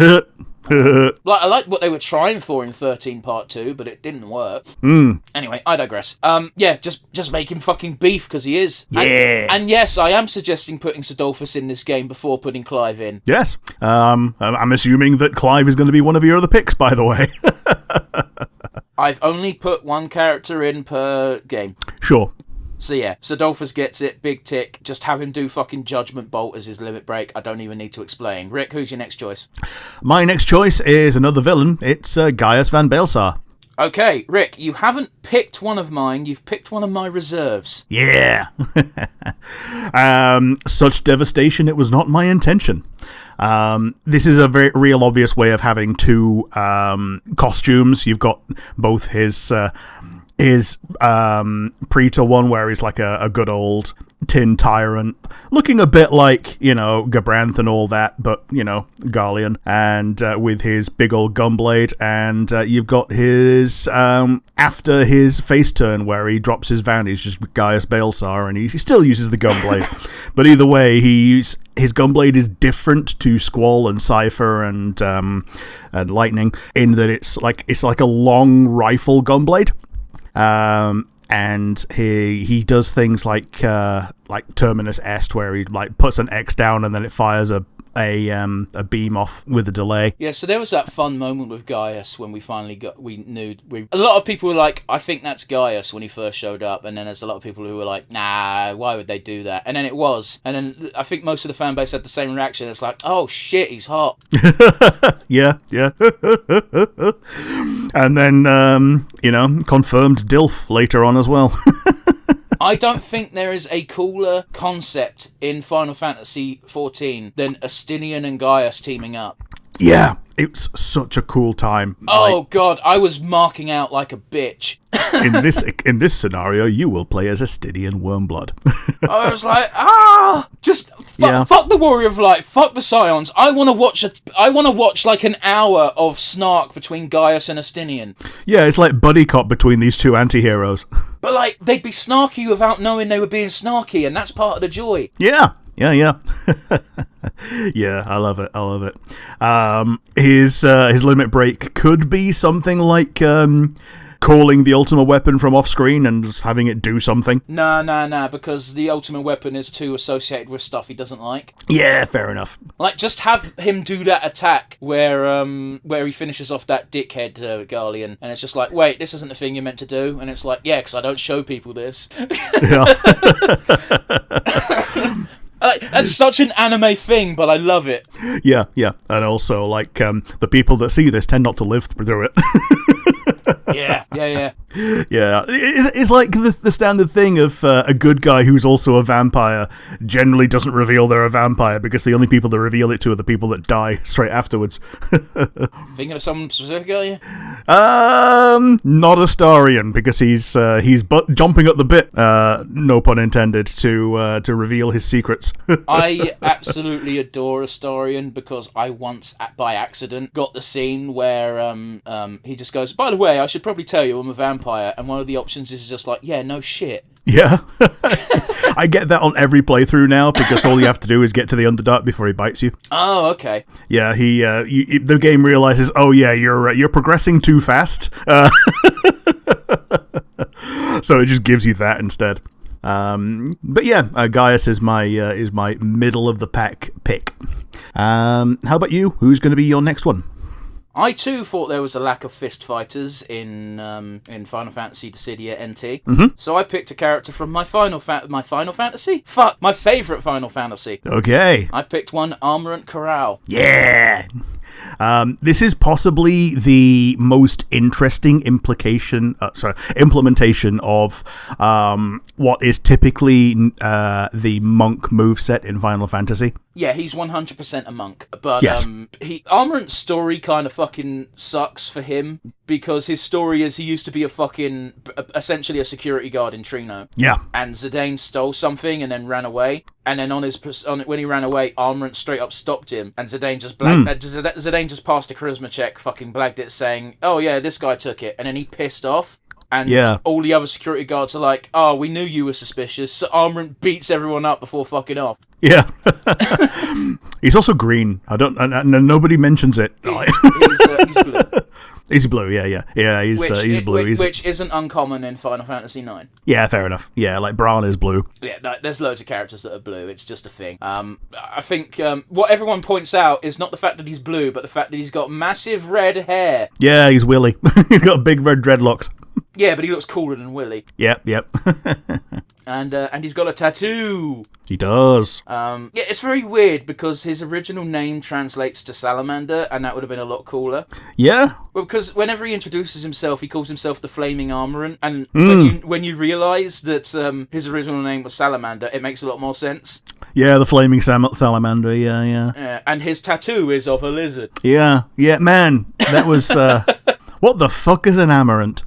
Speaker 2: I like what they were trying for in 13 Part 2, but it didn't work. Anyway, I digress. Just make him fucking beef, because he is.
Speaker 1: Yeah.
Speaker 2: And yes, I am suggesting putting Sidolphus in this game before putting Clive in.
Speaker 1: Yes. I'm assuming that Clive is going to be one of your other picks, by the way.
Speaker 2: I've only put one character in per game.
Speaker 1: Sure.
Speaker 2: So yeah, Sidolphus gets it, big tick. Just have him do fucking Judgment Bolt as his limit break. I don't even need to explain. Rick, who's your next choice?
Speaker 1: My next choice is another villain. It's Gaius van Baelsar.
Speaker 2: Okay, Rick, you haven't picked one of mine. You've picked one of my reserves.
Speaker 1: Yeah. Such devastation, it was not my intention. This is a very real obvious way of having two costumes. You've got both his Pretor one, where he's a good old tin tyrant, looking a bit like, Gabranth and all that, but, Garlean, and with his big old gunblade, and you've got his, after his face turn, where he drops his van, he's just Gaius Baelsar, and he still uses the gunblade. But either way, his gunblade is different to Squall and Cypher and Lightning, in that it's like a long rifle gunblade. And he does things like Terminus Est, where he puts an X down and then it fires a beam off with a delay.
Speaker 2: Yeah, so there was that fun moment with Gaius when a lot of people were like, I think that's Gaius when he first showed up, and then there's a lot of people who were like, nah, why would they do that? And then it was, and then I think most of the fan base had the same reaction. It's like, oh shit, he's hot.
Speaker 1: Yeah. And then confirmed DILF later on as well.
Speaker 2: I don't think there is a cooler concept in Final Fantasy XIV than Astinian and Gaius teaming up.
Speaker 1: Yeah, it's such a cool time.
Speaker 2: Oh god, I was marking out like a bitch.
Speaker 1: in this scenario, you will play as Astinian Wormblood.
Speaker 2: I was like, just fuck the Warrior of Light, fuck the Scions. I want to watch like an hour of snark between Gaius and Astinian.
Speaker 1: Yeah, it's like buddy cop between these two anti-heroes. But
Speaker 2: they'd be snarky without knowing they were being snarky, and that's part of the joy.
Speaker 1: Yeah. Yeah, I love it. His limit break could be something like calling the ultimate weapon from off screen and just having it do something.
Speaker 2: Nah, because the ultimate weapon is too associated with stuff he doesn't like.
Speaker 1: Yeah, fair enough.
Speaker 2: Just have him do that attack where he finishes off that dickhead Garlean, and it's just like, wait, this isn't the thing you're meant to do, and it's like, yeah, because I don't show people this.
Speaker 1: Yeah.
Speaker 2: That's such an anime thing, but I love it.
Speaker 1: Yeah, and also like the people that see this tend not to live through it.
Speaker 2: Yeah.
Speaker 1: Yeah, it's like the standard thing of a good guy who's also a vampire generally doesn't reveal they're a vampire because the only people that reveal it to are the people that die straight afterwards.
Speaker 2: Thinking of someone specific, are you?
Speaker 1: Not Astarion, because he's jumping at the bit, no pun intended, to reveal his secrets.
Speaker 2: I absolutely adore Astarion because I once, by accident, got the scene where he just goes, by the way, I should probably tell you I'm a vampire, and one of the options is just like, yeah, no shit.
Speaker 1: Yeah. I get that on every playthrough now because all you have to do is get to the Underdark before he bites you.
Speaker 2: Oh, okay.
Speaker 1: Yeah, the game realizes, oh yeah, you're progressing too fast. So it just gives you that instead. But yeah, Gaius is my middle of the pack pick. How about you? Who's going to be your next one?
Speaker 2: I too thought there was a lack of fist fighters in Final Fantasy Dissidia NT, so I picked a character from my favourite Final Fantasy.
Speaker 1: Okay.
Speaker 2: I picked one, Armorant Corral.
Speaker 1: Yeah. This is possibly the most interesting implementation of what is typically the monk moveset in Final Fantasy.
Speaker 2: Yeah, he's 100% a monk, but
Speaker 1: yes.
Speaker 2: Armorant's story kind of fucking sucks for him because his story is he used to be essentially a security guard in Trino.
Speaker 1: Yeah.
Speaker 2: And Zidane stole something and then ran away. And then when he ran away, Armorant straight up stopped him, and Zidane just Zidane just passed a charisma check, fucking blagged it, saying, "Oh yeah, this guy took it," and then he pissed off. And all the other security guards are like, "Oh, we knew you were suspicious." So Armorant beats everyone up before fucking off.
Speaker 1: Yeah. He's also green. Nobody mentions it.
Speaker 2: He's blue.
Speaker 1: He's blue, yeah. He's blue.
Speaker 2: Which isn't uncommon in Final Fantasy IX.
Speaker 1: Yeah, fair enough. Yeah, like Bran is blue.
Speaker 2: Yeah, no, there's loads of characters that are blue. It's just a thing. I think what everyone points out is not the fact that he's blue, but the fact that he's got massive red hair.
Speaker 1: Yeah, he's Willy. He's got big red dreadlocks.
Speaker 2: Yeah, but he looks cooler than Willy.
Speaker 1: Yep.
Speaker 2: And he's got a tattoo.
Speaker 1: He does.
Speaker 2: Yeah, it's very weird because his original name translates to Salamander, and that would have been a lot cooler.
Speaker 1: Yeah.
Speaker 2: Well, because whenever he introduces himself, he calls himself the Flaming Armorant, and when you realise that his original name was Salamander, it makes a lot more sense.
Speaker 1: Yeah, the Flaming Salamander, yeah.
Speaker 2: And his tattoo is of a lizard.
Speaker 1: Yeah, man, that was... What the fuck is an Amarant?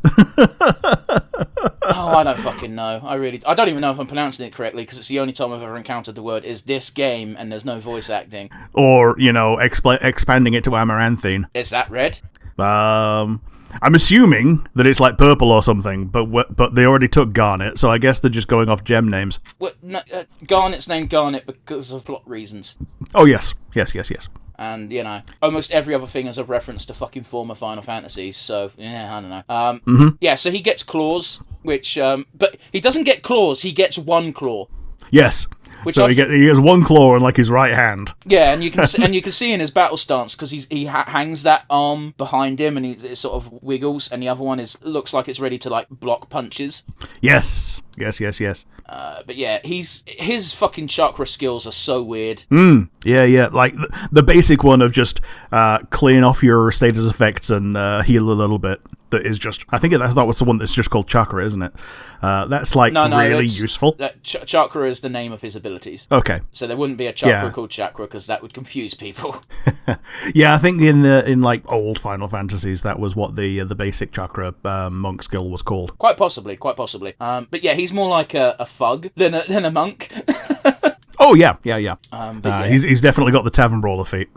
Speaker 2: Oh, I don't fucking know. I don't even know if I'm pronouncing it correctly because it's the only time I've ever encountered the word is this game and there's no voice acting.
Speaker 1: Or, expanding it to Amaranthine.
Speaker 2: Is that red?
Speaker 1: I'm assuming that it's like purple or something, but they already took Garnet, so I guess they're just going off gem names.
Speaker 2: Well, no, Garnet's named Garnet because of plot reasons.
Speaker 1: Oh, yes.
Speaker 2: And, almost every other thing is a reference to fucking former Final Fantasies, so, yeah, I don't know. Yeah, so he gets claws, which, but he doesn't get claws, he gets one claw.
Speaker 1: Yes. So he has one claw in, like, his right hand.
Speaker 2: Yeah, and you can see in his battle stance, because he hangs that arm behind him, and it sort of wiggles, and the other one looks like it's ready to, like, block punches.
Speaker 1: Yes.
Speaker 2: But yeah, his fucking chakra skills are so weird.
Speaker 1: Yeah. Like the basic one of just clean off your status effects and heal a little bit. That is just, I think that was the one that's just called chakra, isn't it? That's like really useful.
Speaker 2: Chakra is the name of his abilities.
Speaker 1: Okay.
Speaker 2: So there wouldn't be a chakra called chakra because that would confuse people.
Speaker 1: Yeah, I think in like old Final Fantasies that was what the basic chakra monk skill was called.
Speaker 2: Quite possibly. But yeah, he's more like a thug than a monk.
Speaker 1: Oh yeah. He's definitely got the tavern brawler feat.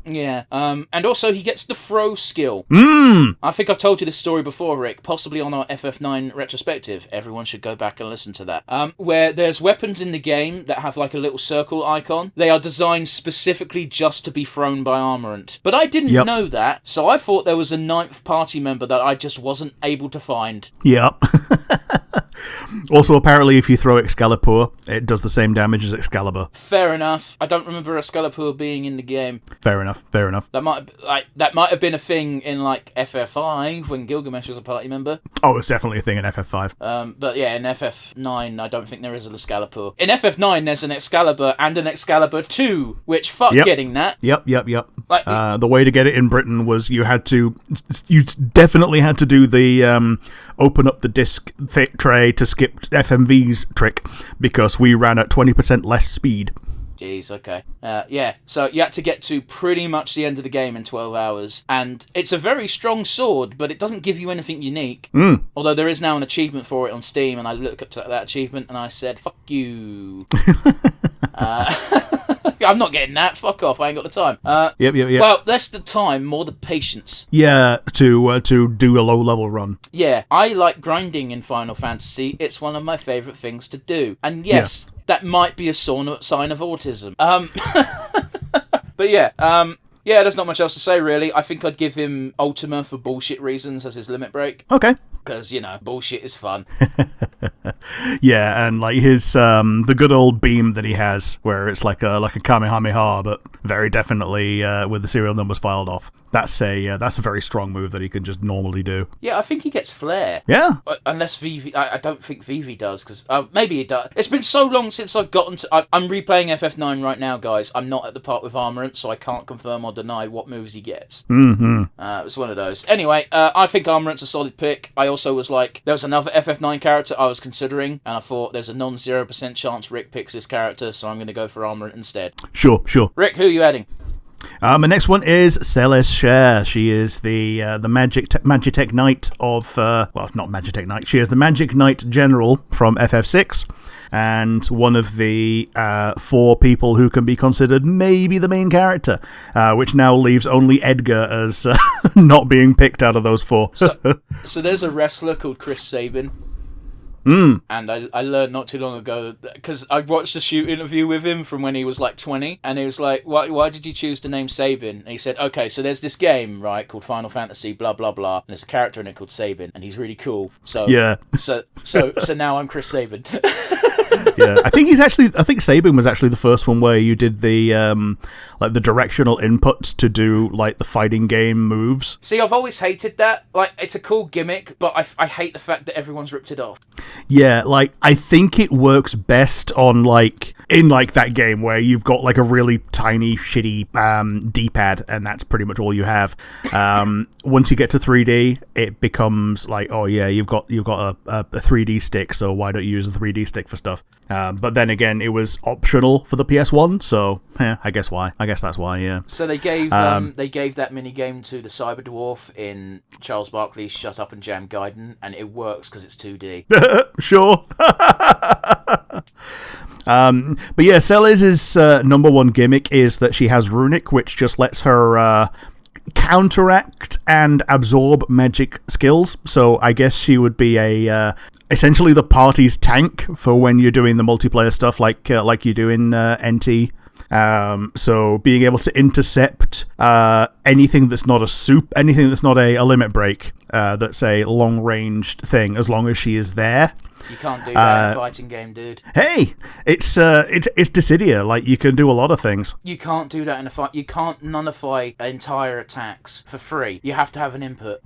Speaker 2: Yeah, and also he gets the throw skill. I think I've told you this story before, Rick, possibly on our FF9 retrospective. Everyone should go back and listen to that. Where there's weapons in the game that have like a little circle icon. They are designed specifically just to be thrown by Armorant. But I didn't know that, so I thought there was a 9th party member that I just wasn't able to find.
Speaker 1: Yep. Also, apparently, if you throw Excalibur, it does the same damage as Excalibur.
Speaker 2: Fair enough. I don't remember Excalibur being in the game.
Speaker 1: Fair enough.
Speaker 2: That might have been a thing in like FF5 when Gilgamesh was a party member.
Speaker 1: Oh, it's definitely a thing in FF5.
Speaker 2: But yeah, in FF9, I don't think there is an Excalibur. In FF9, there's an Excalibur and an Excalibur 2, which getting that.
Speaker 1: Yep.
Speaker 2: Like,
Speaker 1: the way to get it in Britain was you definitely had to do the open up the disc tray to skip FMV's trick, because we ran at 20% less speed.
Speaker 2: Jeez, okay. Yeah, so you had to get to pretty much the end of the game in 12 hours. And it's a very strong sword, but it doesn't give you anything unique. Although there is now an achievement for it on Steam, and I looked at that achievement and I said, fuck you. I'm not getting that. Fuck off. I ain't got the time.
Speaker 1: Yep.
Speaker 2: Well, less the time, more the patience.
Speaker 1: Yeah, to do a low-level run.
Speaker 2: Yeah, I like grinding in Final Fantasy. It's one of my favourite things to do. And yes, that might be a sign of autism. But yeah, there's not much else to say, really. I think I'd give him Ultima for bullshit reasons as his limit break.
Speaker 1: Okay.
Speaker 2: Because, bullshit is fun.
Speaker 1: Yeah, and like his the good old beam that he has, where it's like a Kamehameha, but very definitely with the serial numbers filed off. That's a very strong move that he can just normally do.
Speaker 2: Yeah, I think he gets flair.
Speaker 1: Yeah.
Speaker 2: Unless Vivi, I don't think Vivi does, because maybe he does. It's been so long since I've gotten to. I'm replaying FF9 right now, guys. I'm not at the part with Armorant, so I can't confirm or deny what moves he gets.
Speaker 1: Mm-hmm.
Speaker 2: It's one of those. Anyway, I think Armorant's a solid pick. I also was like, there was another FF9 character I was considering, and I thought there's a non-0% chance Rick picks this character, so I'm going to go for Armorant instead.
Speaker 1: Sure.
Speaker 2: Rick, who are you adding?
Speaker 1: The next one is Celeste Cher. She is the Magitech Knight of not Magitech Knight. She is the Magic Knight General from FF6, and one of the 4 people who can be considered maybe the main character, which now leaves only Edgar as not being picked out of those 4.
Speaker 2: So there's a wrestler called Chris Sabin. And I learned not too long ago, because I watched a shoot interview with him from when he was like 20, and he was like, why did you choose the name Sabin? And he said, okay, so there's this game, right, called Final Fantasy, blah, blah, blah, and there's a character in it called Sabin, and he's really cool. So
Speaker 1: yeah.
Speaker 2: So now I'm Chris Sabin.
Speaker 1: Yeah, I think Sabin was actually the first one where you did the the directional inputs to do like the fighting game moves.
Speaker 2: See, I've always hated that. Like, it's a cool gimmick, but I hate the fact that everyone's ripped it off.
Speaker 1: Yeah, like I think it works best on in that game where you've got like a really tiny shitty D-pad, and that's pretty much all you have. Once you get to 3D, it becomes like, oh yeah, you've got a 3D stick, so why don't you use a 3D stick for stuff? But then again, it was optional for the PS1, so I guess that's why. Yeah.
Speaker 2: So they gave that mini game to the Cyber Dwarf in Charles Barkley's Shut Up and Jam Gaiden, and it works because it's 2D.
Speaker 1: Sure. But yeah, Celeste's number one gimmick is that she has Runic, which just lets her counteract and absorb magic skills. So I guess she would be essentially the party's tank for when you're doing the multiplayer stuff like you do in NT. So being able to intercept anything that's not anything that's not a limit break, that's a long-ranged thing, as long as she is there.
Speaker 2: You can't do that in a fighting game, dude.
Speaker 1: Hey, it's Dissidia. Like, you can do a lot of things.
Speaker 2: You can't do that in a fight. You can't nullify entire attacks for free. You have to have an input.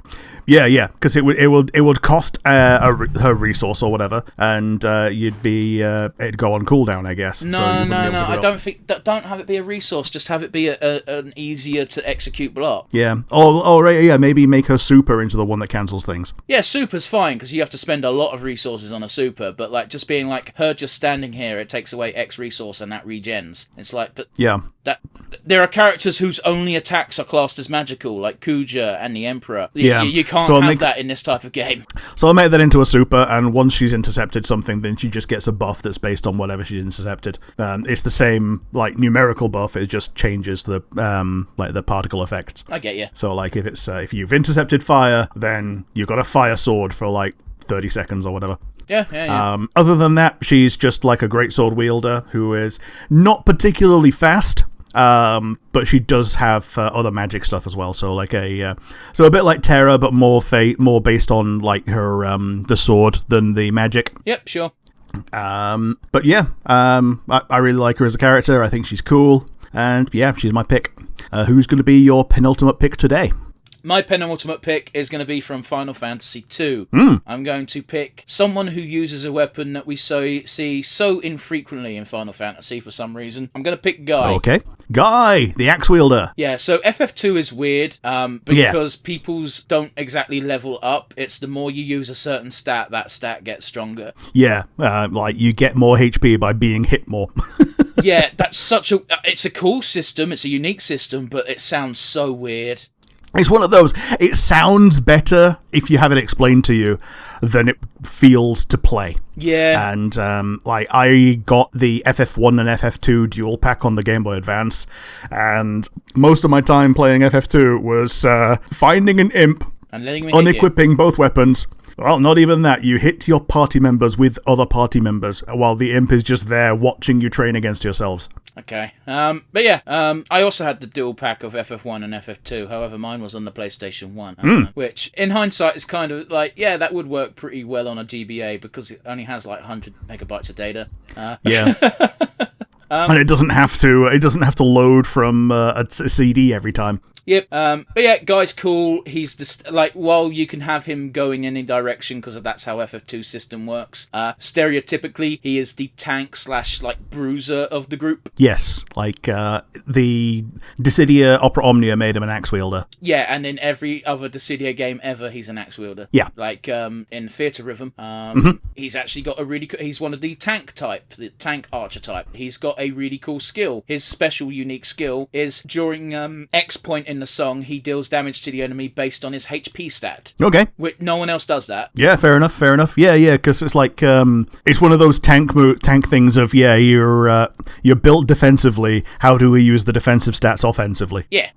Speaker 1: Yeah, because it would cost her resource or whatever, and it'd go on cooldown, I guess.
Speaker 2: No. I don't have it be a resource. Just have it be an easier to execute block.
Speaker 1: Yeah. Oh, right. Yeah. Maybe make her super into the one that cancels things.
Speaker 2: Yeah, super's fine because you have to spend a lot of resources on a super, but like just being like her just standing here, it takes away X resource and that regens. It's like, but
Speaker 1: yeah,
Speaker 2: that there are characters whose only attacks are classed as magical, like Kuja and the Emperor.
Speaker 1: Yeah,
Speaker 2: you can't have that in this type of game.
Speaker 1: So I'll make that into a super, and once she's intercepted something, then she just gets a buff that's based on whatever she's intercepted. It's the same like numerical buff. It just changes the the particle effects.
Speaker 2: I get you.
Speaker 1: So like if you've intercepted fire, then you've got a fire sword for like 30 seconds or whatever.
Speaker 2: Yeah.
Speaker 1: Other than that, she's just like a great sword wielder who is not particularly fast, But she does have other magic stuff as well. So like so a bit like Terra, but more based on like her the sword than the magic.
Speaker 2: Yep, sure.
Speaker 1: But yeah, I really like her as a character. I think she's cool, and yeah, she's my pick. Who's going to be your penultimate pick today?
Speaker 2: My penultimate pick is going to be from Final Fantasy II. I'm going to pick someone who uses a weapon that we see so infrequently in Final Fantasy for some reason. I'm going to pick Guy.
Speaker 1: Okay. Guy, the axe wielder.
Speaker 2: Yeah, so FF2 is weird because people's don't exactly level up. It's the more you use a certain stat, that stat gets stronger.
Speaker 1: Yeah, like you get more HP by being hit more.
Speaker 2: Yeah, that's it's a cool system, it's a unique system, but it sounds so weird.
Speaker 1: It's one of those, it sounds better if you have it explained to you than it feels to play.
Speaker 2: Yeah.
Speaker 1: And, like, I got the FF1 and FF2 dual pack on the Game Boy Advance, and most of my time playing FF2 was finding an imp,
Speaker 2: and letting me
Speaker 1: unequipping both weapons. Well, not even that. You hit your party members with other party members, while the imp is just there watching you train against yourselves.
Speaker 2: Okay. But yeah, I also had the dual pack of FF1 and FF2, however mine was on the PlayStation 1, which in hindsight is kind of like, yeah, that would work pretty well on a GBA because it only has like 100 megabytes of data.
Speaker 1: Yeah. And it doesn't have to load from a CD every time.
Speaker 2: Yep. But yeah, Guy's cool. He's just like, while you can have him going any direction because that's how FF2 system works. Stereotypically, he is the tank / like bruiser of the group.
Speaker 1: Yes, like the Dissidia Opera Omnia made him an axe wielder.
Speaker 2: Yeah, and in every other Dissidia game ever, he's an axe wielder.
Speaker 1: Yeah.
Speaker 2: Like in Theatre Rhythm, he's actually got he's one of the tank archer type. He's got a really cool skill. His special unique skill is during X point in the song, he deals damage to the enemy based on his HP stat.
Speaker 1: Okay.
Speaker 2: No one else does that.
Speaker 1: Yeah, fair enough. Yeah, because it's like it's one of those tank things of you're built defensively. How do we use the defensive stats offensively?
Speaker 2: Yeah.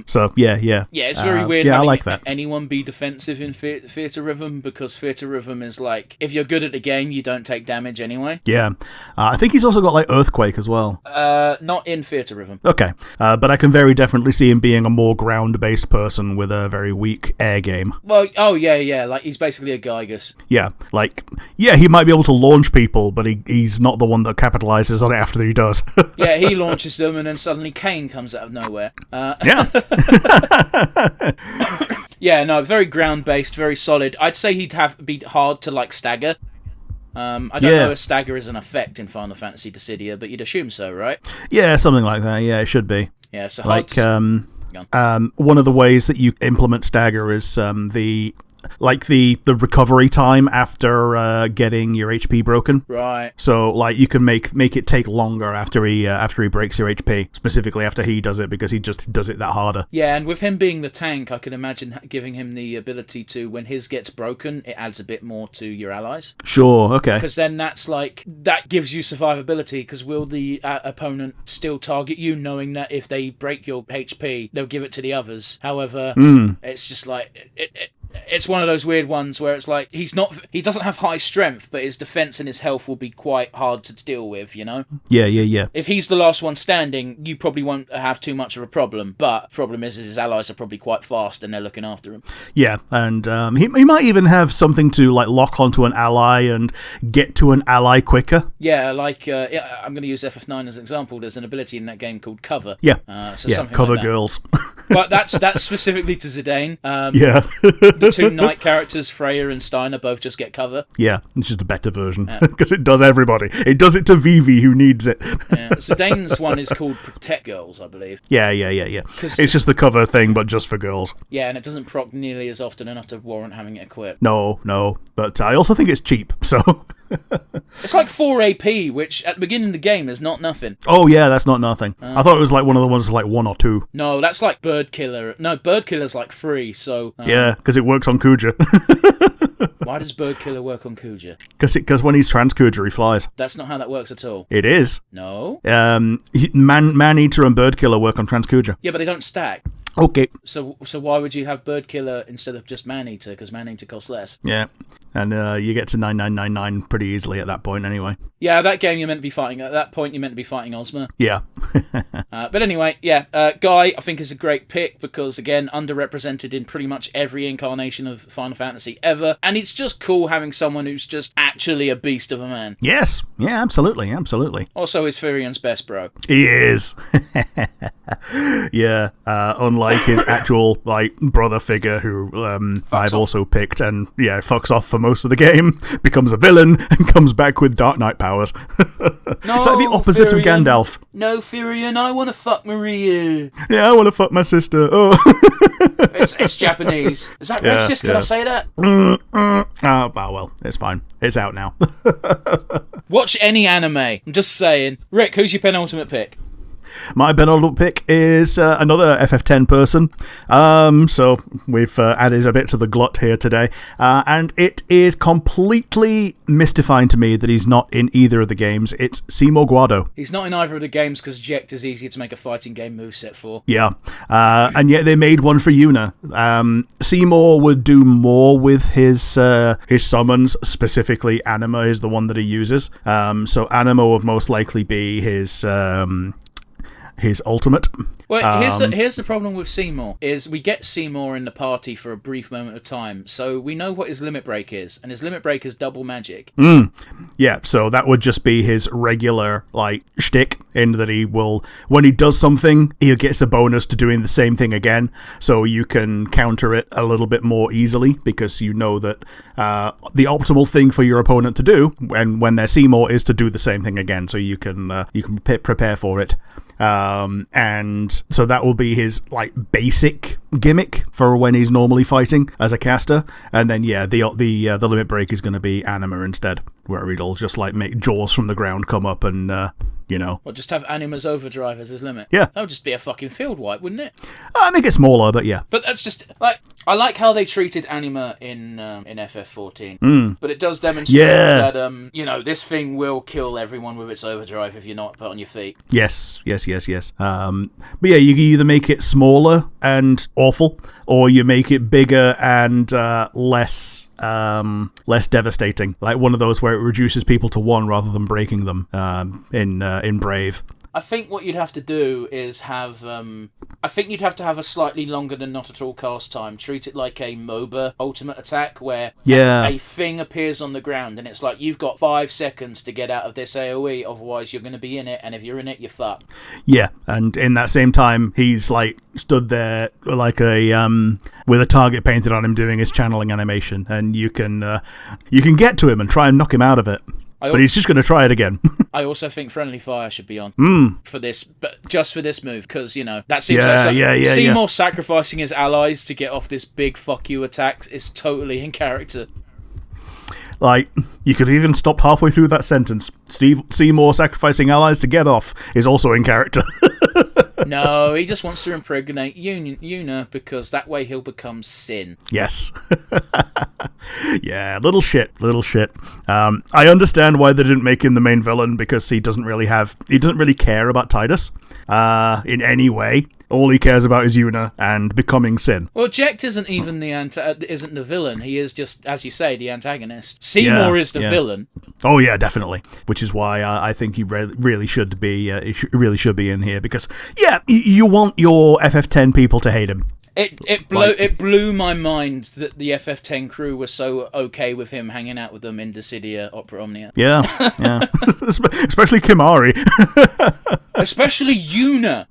Speaker 1: So yeah.
Speaker 2: Yeah, it's very weird.
Speaker 1: Yeah,
Speaker 2: having
Speaker 1: I like that.
Speaker 2: Anyone be defensive in Theatre Rhythm because Theatre Rhythm is like, if you're good at the game, you don't take damage anyway.
Speaker 1: Yeah, I think he's also got like Earthquake as well.
Speaker 2: Not in Theatre Rhythm.
Speaker 1: Okay, but I can very definitely see him being a more ground-based person with a very weak air game.
Speaker 2: Well, yeah, like he's basically a Gygus.
Speaker 1: Yeah, he might be able to launch people, but he's not the one that capitalizes on it after he does.
Speaker 2: Yeah, he launches them, and then suddenly Kane comes out of nowhere.
Speaker 1: Yeah.
Speaker 2: Yeah, no, very ground-based, very solid. I'd say he'd be hard to like stagger. I don't know if stagger is an effect in Final Fantasy Dissidia, but you'd assume so, right?
Speaker 1: Yeah, something like that. Yeah, it should be.
Speaker 2: Yeah, so
Speaker 1: like one of the ways that you implement stagger is the recovery time after getting your HP broken.
Speaker 2: Right.
Speaker 1: So like you can make it take longer after he breaks your HP, specifically after he does it, because he just does it that harder.
Speaker 2: Yeah, and with him being the tank, I can imagine giving him the ability to, when his gets broken, it adds a bit more to your allies.
Speaker 1: Sure, okay.
Speaker 2: Because then that gives you survivability, because will the opponent still target you, knowing that if they break your HP, they'll give it to the others. However, it's just like it's one of those weird ones where it's like he doesn't have high strength, but his defense and his health will be quite hard to deal with, you know?
Speaker 1: Yeah.
Speaker 2: If he's the last one standing, you probably won't have too much of a problem, but the problem is his allies are probably quite fast and they're looking after him. Yeah,
Speaker 1: and he might even have something to like lock onto an ally and get to an ally quicker.
Speaker 2: Yeah, like I'm going to use FF9 as an example. There's an ability in that game called Cover.
Speaker 1: Yeah,
Speaker 2: something
Speaker 1: cover
Speaker 2: like that.
Speaker 1: Girls.
Speaker 2: But that's specifically to Zidane.
Speaker 1: Yeah.
Speaker 2: The two knight characters, Freya and Steiner, both just get cover.
Speaker 1: Yeah, it's just a better version, because it does everybody. It does it to Vivi, who needs it.
Speaker 2: Yeah. Zidane's one is called Protect Girls, I believe.
Speaker 1: Yeah. It's just the cover thing, but just for girls.
Speaker 2: Yeah, and it doesn't proc nearly as often enough to warrant having it equipped.
Speaker 1: No, but I also think it's cheap, so...
Speaker 2: It's like 4 AP, which at the beginning of the game is not nothing.
Speaker 1: Oh yeah, that's not nothing. I thought it was like one of the ones like 1 or 2.
Speaker 2: No, that's like Bird Killer. No, Bird Killer's like 3, so...
Speaker 1: yeah, because it works on Kuja.
Speaker 2: Why does Bird Killer work on Kuja?
Speaker 1: Because when he's trans Kuja, he flies.
Speaker 2: That's not how that works at all.
Speaker 1: It is.
Speaker 2: No?
Speaker 1: Man-Eater and Bird Killer work on trans Kuja.
Speaker 2: Yeah, but they don't stack.
Speaker 1: Okay.
Speaker 2: So why would you have Bird Killer instead of just Man-Eater? Because Man-Eater costs less.
Speaker 1: Yeah. And you get to 9999 pretty easily at that point anyway.
Speaker 2: Yeah, that game you're meant to be fighting. At that point, you're meant to be fighting Ozma.
Speaker 1: Yeah.
Speaker 2: But anyway, Guy, I think is a great pick because, again, underrepresented in pretty much every incarnation of Final Fantasy ever. And it's just cool having someone who's just actually a beast of a man.
Speaker 1: Yes. Yeah, absolutely. Absolutely.
Speaker 2: Also, is Firian's best bro.
Speaker 1: He is. Yeah. Unlike his actual, like, brother figure who I've also picked and, yeah, fucks off for most of the game, becomes a villain, and comes back with Dark Knight powers.
Speaker 2: No,
Speaker 1: it's like the opposite
Speaker 2: Firian.
Speaker 1: of Gandalf.
Speaker 2: No, Firian, I want to fuck Maria.
Speaker 1: Yeah, I want to fuck my sister. Oh.
Speaker 2: It's Japanese. Is that racist? Can I say that?
Speaker 1: Oh, well, it's fine. It's out now.
Speaker 2: Watch any anime. I'm just saying. Rick, who's your penultimate pick?
Speaker 1: My penultimate pick is another FF10 person. So we've added a bit to the glut here today. And it is completely mystifying to me that he's not in either of the games. It's Seymour Guado.
Speaker 2: He's not in either of the games because Jekt is easier to make a fighting game moveset for.
Speaker 1: Yeah. And yet they made one for Yuna. Seymour would do more with his summons, specifically Anima is the one that he uses. So Anima would most likely be his ultimate.
Speaker 2: Well, here's the problem with Seymour, is we get Seymour in the party for a brief moment of time, so we know what his limit break is, and his limit break is double magic.
Speaker 1: Yeah, so that would just be his regular, like, shtick, in that he will, when he does something, he gets a bonus to doing the same thing again, so you can counter it a little bit more easily, because you know that the optimal thing for your opponent to do, when they're Seymour, is to do the same thing again, so you can prepare for it. And so that will be his, like, basic gimmick for when he's normally fighting as a caster, and then the limit break is going to be Anima instead, where it'll just, like, make jaws from the ground come up and or
Speaker 2: just have Anima's overdrive as his limit.
Speaker 1: Yeah,
Speaker 2: that would just be a fucking field wipe, wouldn't it?
Speaker 1: Make it smaller, but yeah.
Speaker 2: But that's just, like, I like how they treated Anima in FF14, but it does demonstrate that this thing will kill everyone with its overdrive if you're not put on your feet.
Speaker 1: Yes. But yeah, you can either make it smaller and awful, or you make it bigger and less devastating, like one of those where it reduces people to 1 rather than breaking them in Brave.
Speaker 2: I think what you'd have to do is have you'd have to have a slightly longer than not at all cast time. Treat it like a MOBA ultimate attack where a thing appears on the ground and it's like you've got 5 seconds to get out of this AoE, otherwise you're going to be in it, and if you're in it, you're fucked. Yeah,
Speaker 1: and in that same time, he's like stood there like with a target painted on him doing his channeling animation, and you can get to him and try and knock him out of it. But he's just going to try it again.
Speaker 2: I also think Friendly Fire should be on for this, but just for this move, because, that seems like Seymour sacrificing his allies to get off this big fuck you attack is totally in character.
Speaker 1: Like, you could even stop halfway through that sentence. Seymour sacrificing allies to get off is also in character.
Speaker 2: No, he just wants to impregnate Yuna because that way he'll become Sin.
Speaker 1: Yes. Yeah, little shit. I understand why they didn't make him the main villain, because he doesn't really care about Tidus in any way. All he cares about is Yuna and becoming Sin.
Speaker 2: Well, Jekt isn't even isn't the villain. He is just, as you say, the antagonist. Seymour is the villain. Oh yeah, definitely. Which is why I think he really should be. Really should be in here, because you want your FF10 people to hate him. It blew my mind that the FF10 crew was so okay with him hanging out with them in Dissidia Opera Omnia.
Speaker 1: Yeah. Especially Kimari.
Speaker 2: Especially Yuna.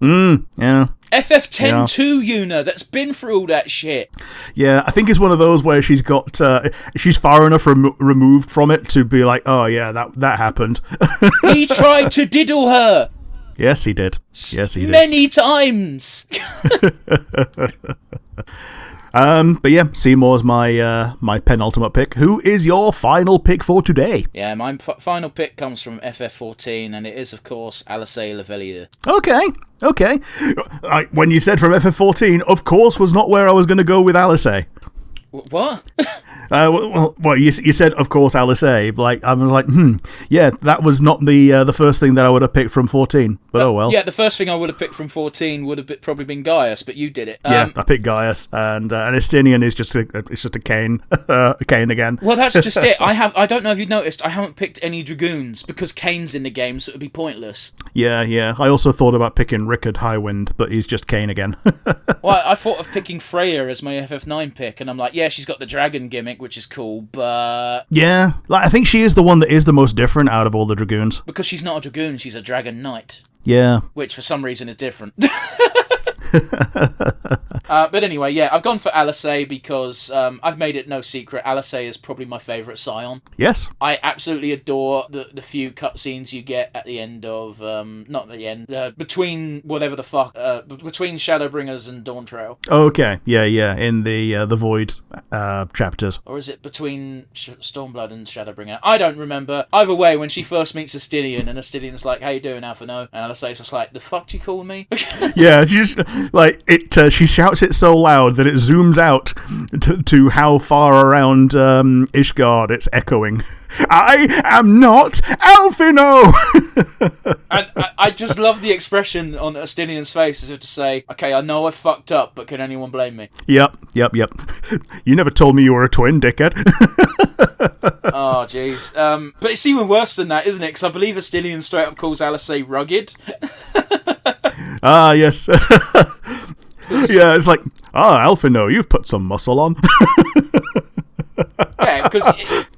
Speaker 1: Yeah.
Speaker 2: FF10 2 Yuna, that's been through all that shit.
Speaker 1: Yeah, I think it's one of those where she's got she's far enough removed from it to be like, oh yeah, that happened.
Speaker 2: He tried to diddle her.
Speaker 1: Yes, he did.
Speaker 2: Many times.
Speaker 1: But yeah, Seymour's my penultimate pick. Who is your final pick for today?
Speaker 2: Yeah, my final pick comes from FF14, and it is, of course, Alice Lavelier.
Speaker 1: Okay. When you said from FF14, of course was not where I was going to go with Alice.
Speaker 2: What?
Speaker 1: Well, you said, of course, Alice A. Like, I was like, yeah, that was not the first thing that I would have picked from 14, but oh well.
Speaker 2: Yeah, the first thing I would have picked from 14 would have probably been Gaius, but you did it.
Speaker 1: Yeah, I picked Gaius, and Estinian is just a Kane, a Kane again.
Speaker 2: Well, that's just it. I don't know if you've noticed, I haven't picked any Dragoons, because Kane's in the game, so it would be pointless.
Speaker 1: Yeah. I also thought about picking Rickard Highwind, but he's just Kane again.
Speaker 2: Well, I thought of picking Freya as my FF9 pick, and I'm like, yeah, she's got the dragon gimmick, which is cool, but...
Speaker 1: Yeah, like, I think she is the one that is the most different out of all the Dragoons.
Speaker 2: Because she's not a Dragoon, she's a Dragon Knight.
Speaker 1: Yeah.
Speaker 2: Which, for some reason, is different. But anyway, yeah, I've gone for Alice because I've made it no secret, Alice is probably my favourite Scion.
Speaker 1: Yes.
Speaker 2: I absolutely adore the few cutscenes you get at the end of, not at the end, between whatever the fuck, between Shadowbringers and Dawn Trail.
Speaker 1: Okay, yeah, in the Void chapters.
Speaker 2: Or is it between Stormblood and Shadowbringer? I don't remember. Either way, when she first meets Astilion, and Astillion's like, how you doing, Alphino? And Alice is just like, the fuck do you call me?
Speaker 1: Yeah, she's like, she shouts it so loud that it zooms out to how far around Ishgard it's echoing. I am not Alphino!
Speaker 2: And I just love the expression on Astilion's face as if to say, okay, I know I fucked up, but can anyone blame me?
Speaker 1: Yep. You never told me you were a twin, dickhead.
Speaker 2: Oh, jeez. But it's even worse than that, isn't it? Because I believe Astilion straight up calls Alice rugged.
Speaker 1: Ah, yes. Yeah, it's like, Alphino, you've put some muscle on.
Speaker 2: Yeah, because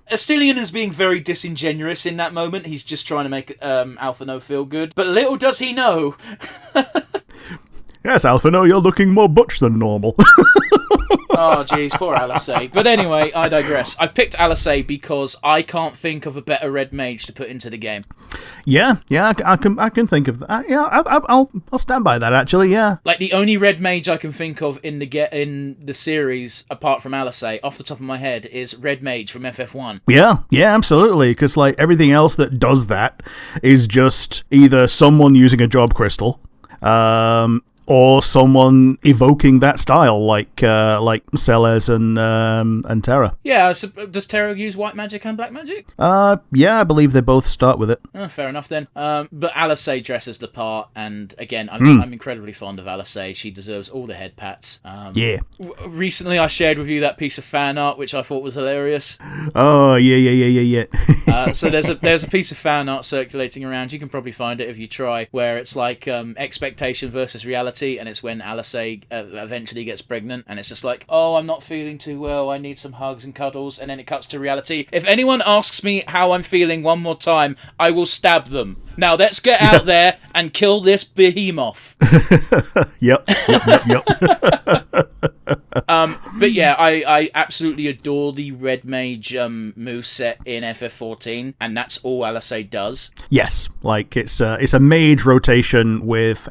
Speaker 2: Astilion is being very disingenuous in that moment. He's just trying to make Alphino feel good. But little does he know.
Speaker 1: Yes, Alphino, you're looking more butch than normal.
Speaker 2: Oh, jeez, poor Alice. But anyway, I digress. I picked Alice because I can't think of a better red mage to put into the game.
Speaker 1: Yeah, I can think of that. Yeah, I'll stand by that, actually, yeah.
Speaker 2: Like, the only red mage I can think of in the series, apart from Alice, off the top of my head, is red mage from FF1.
Speaker 1: Yeah, absolutely, because, like, everything else that does that is just either someone using a job crystal, or someone evoking that style, like Celes and Terra.
Speaker 2: Yeah, so does Terra use white magic and black magic?
Speaker 1: Yeah, I believe they both start with it.
Speaker 2: Oh, fair enough then. But Alice dresses the part, and again, I'm incredibly fond of Alice. She deserves all the head pats.
Speaker 1: Yeah.
Speaker 2: Recently, I shared with you that piece of fan art, which I thought was hilarious.
Speaker 1: Oh, yeah.
Speaker 2: So there's a piece of fan art circulating around. You can probably find it if you try, where it's like expectation versus reality. And it's when Alice eventually gets pregnant, and it's just like, oh, I'm not feeling too well, I need some hugs and cuddles, and then it cuts to reality. If anyone asks me how I'm feeling one more time, I will stab them. Now let's get out there and kill this behemoth.
Speaker 1: Yep.
Speaker 2: But yeah, I absolutely adore the red mage moveset in FF14, and that's all Alice does.
Speaker 1: Yes, like it's a mage rotation with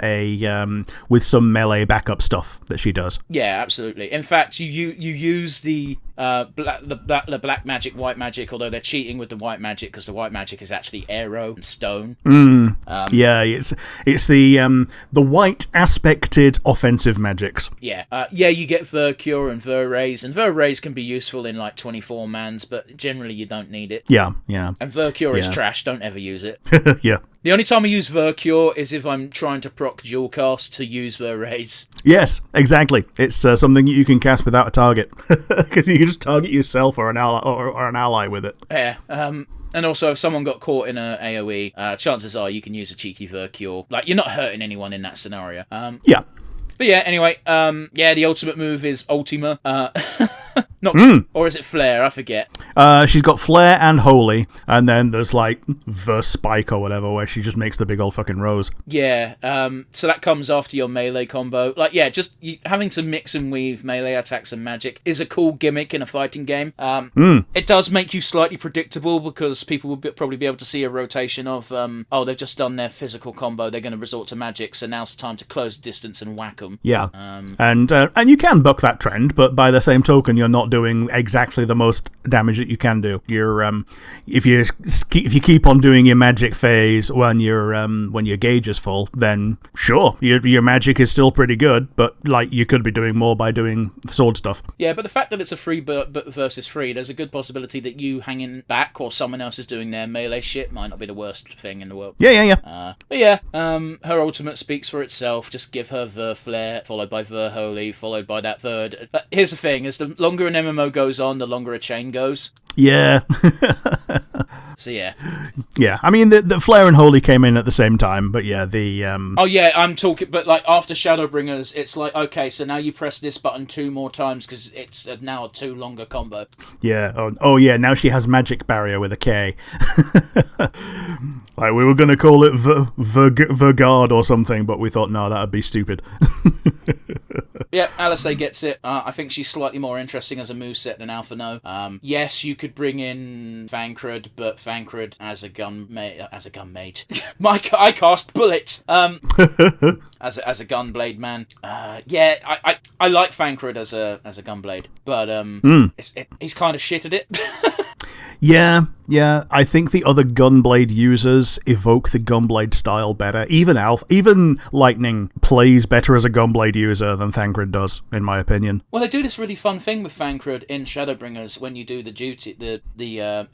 Speaker 1: with some melee backup stuff that she does.
Speaker 2: Yeah, absolutely. In fact, you use the black magic, white magic, although they're cheating with the white magic because the white magic is actually arrow and stone.
Speaker 1: Yeah, it's the white aspected offensive magics.
Speaker 2: Yeah, you get Vercure and Verraise, and Verraise can be useful in like 24 mans, but generally you don't need it.
Speaker 1: Yeah.
Speaker 2: And Vercure is trash, don't ever use it.
Speaker 1: Yeah.
Speaker 2: The only time I use Vercure is if I'm trying to proc dual cast to use Verraise.
Speaker 1: Yes, exactly. It's something you can cast without a target, because you can just target yourself or an ally with it.
Speaker 2: Yeah. And also, if someone got caught in a AoE, chances are you can use a cheeky Vercure. Like, you're not hurting anyone in that scenario.
Speaker 1: Yeah.
Speaker 2: But yeah, anyway, the ultimate move is Ultima. Or is it Flare? I forget.
Speaker 1: She's got Flare and Holy, and then there's like the Spike or whatever, where she just makes the big old fucking rose.
Speaker 2: Yeah, so that comes after your melee combo. Like, yeah, just having to mix and weave melee attacks and magic is a cool gimmick in a fighting game. It does make you slightly predictable, because people will probably be able to see a rotation of, they've just done their physical combo, they're going to resort to magic, so now's the time to close the distance and whack them.
Speaker 1: Yeah, and you can buck that trend, but by the same token, you're not doing exactly the most damage that that you can do. If you keep on doing your magic phase when your gauge is full, then sure, your magic is still pretty good, but like you could be doing more by doing sword stuff.
Speaker 2: Yeah, but the fact that it's a free versus free, there's a good possibility that you hanging back or someone else is doing their melee shit might not be the worst thing in the world.
Speaker 1: Yeah.
Speaker 2: But yeah, her ultimate speaks for itself. Just give her Ver Flare, followed by Ver Holy, followed by that third. Here's the thing: as the longer an MMO goes on, the longer a chain goes.
Speaker 1: Yeah.
Speaker 2: So yeah.
Speaker 1: Yeah, I mean, the Flare and Holy came in at the same time, but yeah,
Speaker 2: Oh yeah, I'm talking, but like after Shadowbringers, it's like, okay, so now you press this button 2 more times because it's now a 2 longer combo.
Speaker 1: Yeah, oh yeah, now she has Magic Barrier with a K. Like, we were going to call it Vergard or something, but we thought, no, that would be stupid.
Speaker 2: Yeah, Alisei gets it. I think she's slightly more interesting as a moveset than Alpha No. Yes, you could bring in Thancred, but Thancred as a gun mate. I cast bullets. As a gunblade man. Yeah, I like Thancred as a gunblade, but he's kind of shit at it.
Speaker 1: Yeah, I think the other Gunblade users evoke the Gunblade style better. Even Lightning plays better as a Gunblade user than Thancred does, in my opinion.
Speaker 2: Well, they do this really fun thing with Thancred in Shadowbringers when you do the duty, the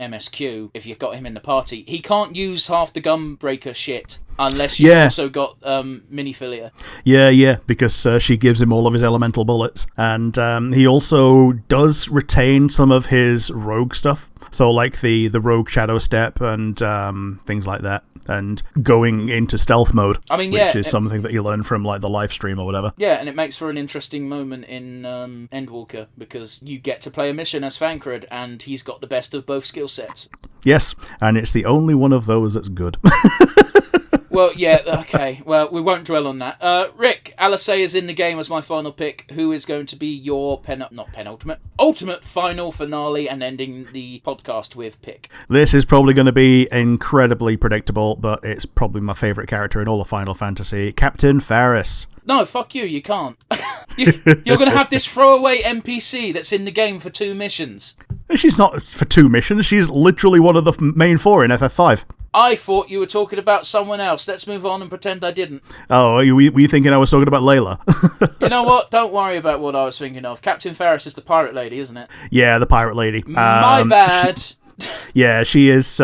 Speaker 2: MSQ. If you've got him in the party, he can't use half the Gunbreaker shit unless you've also got Miniphilia.
Speaker 1: Yeah, because she gives him all of his elemental bullets, and he also does retain some of his rogue stuff. So like the rogue shadow step and things like that, and going into stealth mode, which is something that you learn from like the live stream or whatever.
Speaker 2: Yeah, and it makes for an interesting moment in Endwalker because you get to play a mission as Thancred, and he's got the best of both skill sets.
Speaker 1: Yes, and it's the only one of those that's good.
Speaker 2: Well, yeah, okay. Well, we won't dwell on that. Rick, Alisei is in the game as my final pick. Who is going to be your ultimate final finale and ending the podcast with pick?
Speaker 1: This is probably going to be incredibly predictable, but it's probably my favourite character in all of Final Fantasy, Captain Faris.
Speaker 2: No, fuck you, you can't. You're going to have this throwaway NPC that's in the game for 2 missions.
Speaker 1: She's not for 2 missions, she's literally one of the main 4 in FF5.
Speaker 2: I thought you were talking about someone else. Let's move on and pretend I didn't.
Speaker 1: Oh, were you thinking I was talking about Layla?
Speaker 2: You know what? Don't worry about what I was thinking of. Captain Faris is the pirate lady, isn't it?
Speaker 1: Yeah, the pirate lady.
Speaker 2: My bad.
Speaker 1: Yeah, she is.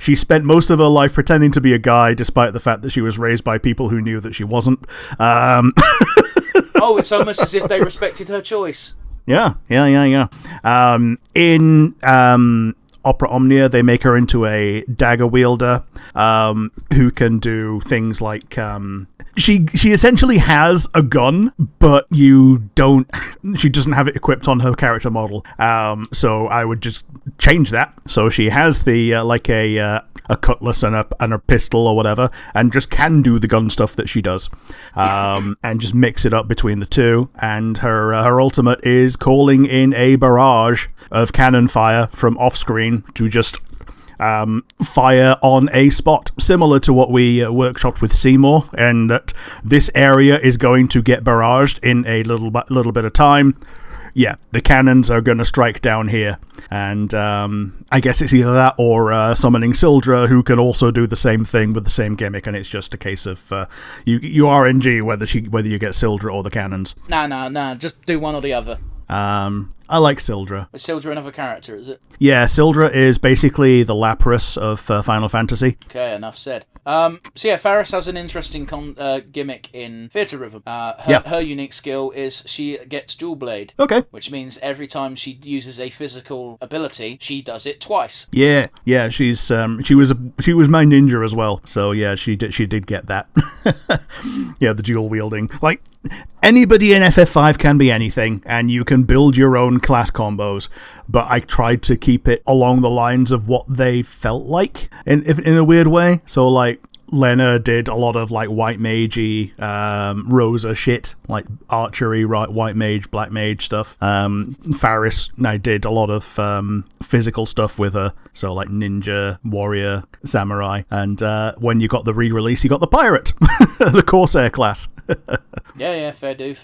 Speaker 1: She spent most of her life pretending to be a guy, despite the fact that she was raised by people who knew that she wasn't.
Speaker 2: Oh, it's almost as if they respected her choice.
Speaker 1: Yeah. In Opera Omnia, they make her into a dagger wielder who can do things like she essentially has a gun, but she doesn't have it equipped on her character model. So I would just change that. So she has the like a cutlass and a pistol or whatever, and just can do the gun stuff that she does, and just mix it up between the two. And her ultimate is calling in a barrage of cannon fire from off screen to just fire on a spot, similar to what we workshopped with Seymour, and that this area is going to get barraged in a little bit of time. Yeah, the cannons are going to strike down here, and I guess it's either that or summoning Sildra, who can also do the same thing with the same gimmick, and it's just a case of you RNG whether you get Sildra or the cannons.
Speaker 2: Nah, just do one or the other.
Speaker 1: I like Sildra.
Speaker 2: Is Sildra another character, is it?
Speaker 1: Yeah, Sildra is basically the Lapras of Final Fantasy.
Speaker 2: Okay, enough said. So yeah, Faris has an interesting gimmick in Theatre Rhythm. Her unique skill is she gets dual blade.
Speaker 1: Okay.
Speaker 2: Which means every time she uses a physical ability, she does it twice.
Speaker 1: Yeah, she was my ninja as well. So yeah, she did get that. Yeah, the dual wielding. Like, anybody in FF5 can be anything, and you can build your own class combos, but I tried to keep it along the lines of what they felt like in a weird way. So like, Lena did a lot of like white magey, Rosa shit, like archery, right? White mage, black mage stuff. Faris now did a lot of physical stuff with her, so like ninja, warrior, samurai, and when you got the re-release, you got the pirate, the Corsair class.
Speaker 2: Yeah, fair do.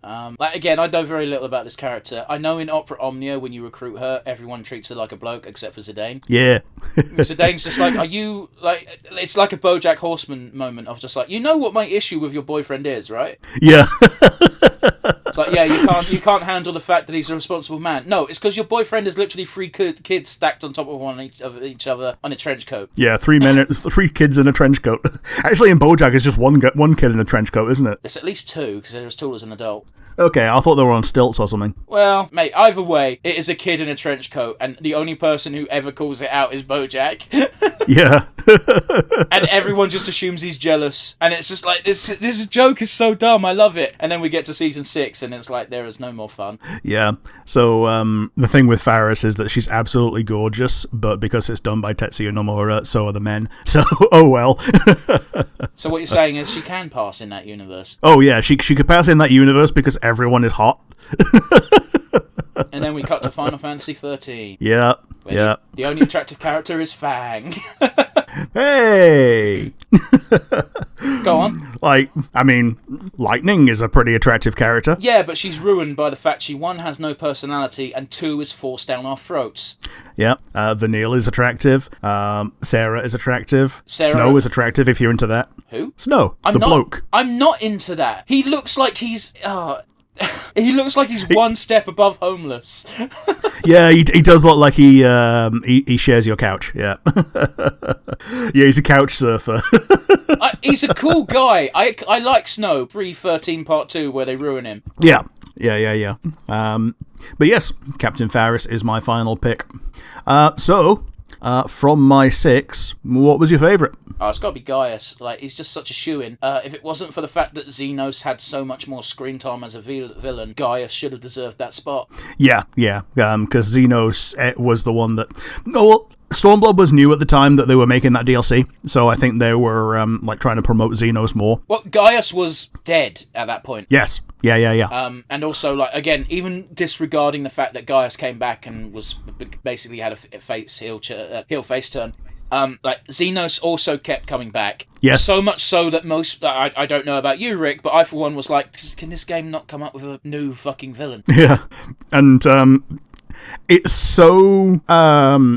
Speaker 2: Like again, I know very little about this character. I know in Opera Omnia, when you recruit her, everyone treats her like a bloke except for Zidane.
Speaker 1: Yeah.
Speaker 2: Zidane's just like, are you like? It's like a BoJack Horseman moment of just like, you know what my issue with your boyfriend is, right?
Speaker 1: Yeah.
Speaker 2: It's like, yeah, you can't handle the fact that he's a responsible man. No, it's because your boyfriend is literally three kids stacked on top of each other on a trench coat.
Speaker 1: Yeah, 3 kids in a trench coat. Actually, in BoJack, it's just one kid in a trench coat, isn't it?
Speaker 2: It's at least 2 because they're as tall as an adult.
Speaker 1: Okay, I thought they were on stilts or something.
Speaker 2: Well, mate, either way, it is a kid in a trench coat, and the only person who ever calls it out is BoJack.
Speaker 1: Yeah.
Speaker 2: And everyone just assumes he's jealous, and it's just like, this joke is so dumb, I love it. And then we get to season 6, and it's like, there is no more fun.
Speaker 1: Yeah, so the thing with Faris is that she's absolutely gorgeous, but because it's done by Tetsuya Nomura, so are the men. So, oh well.
Speaker 2: So what you're saying is she can pass in that universe?
Speaker 1: Oh yeah, she could pass in that universe because everyone is hot.
Speaker 2: And then we cut to Final Fantasy 13.
Speaker 1: Yeah, yeah.
Speaker 2: The only attractive character is Fang.
Speaker 1: Hey!
Speaker 2: Go on.
Speaker 1: Like, I mean, Lightning is a pretty attractive character.
Speaker 2: Yeah, but she's ruined by the fact she, 1, has no personality, and 2, is forced down our throats.
Speaker 1: Yeah, Vanille is attractive. Sarah is attractive. Snow is attractive if you're into that.
Speaker 2: Who?
Speaker 1: Snow, bloke.
Speaker 2: I'm not into that. He looks like he's... he looks like he's one step above homeless.
Speaker 1: Yeah, he does look like he shares your couch. Yeah, yeah, he's a couch surfer.
Speaker 2: He's a cool guy. I like Snow. 313 Part 2 where they ruin him.
Speaker 1: Yeah. But yes, Captain Faris is my final pick. From my 6, what was your favourite?
Speaker 2: Oh, it's got to be Gaius. Like, he's just such a shoo-in. If it wasn't for the fact that Xenos had so much more screen time as a villain, Gaius should have deserved that spot.
Speaker 1: Yeah, because Xenos was the one that... Oh, well, Stormblood was new at the time that they were making that DLC, so I think they were trying to promote Xenos more.
Speaker 2: Well, Gaius was dead at that point.
Speaker 1: Yes. Yeah.
Speaker 2: And also, like, again, even disregarding the fact that Gaius came back and was basically had a heel face turn. Like, Xenos also kept coming back.
Speaker 1: Yes.
Speaker 2: So much so that I don't know about you, Rick, but I for one was like, can this game not come up with a new fucking villain?
Speaker 1: Yeah, and it's so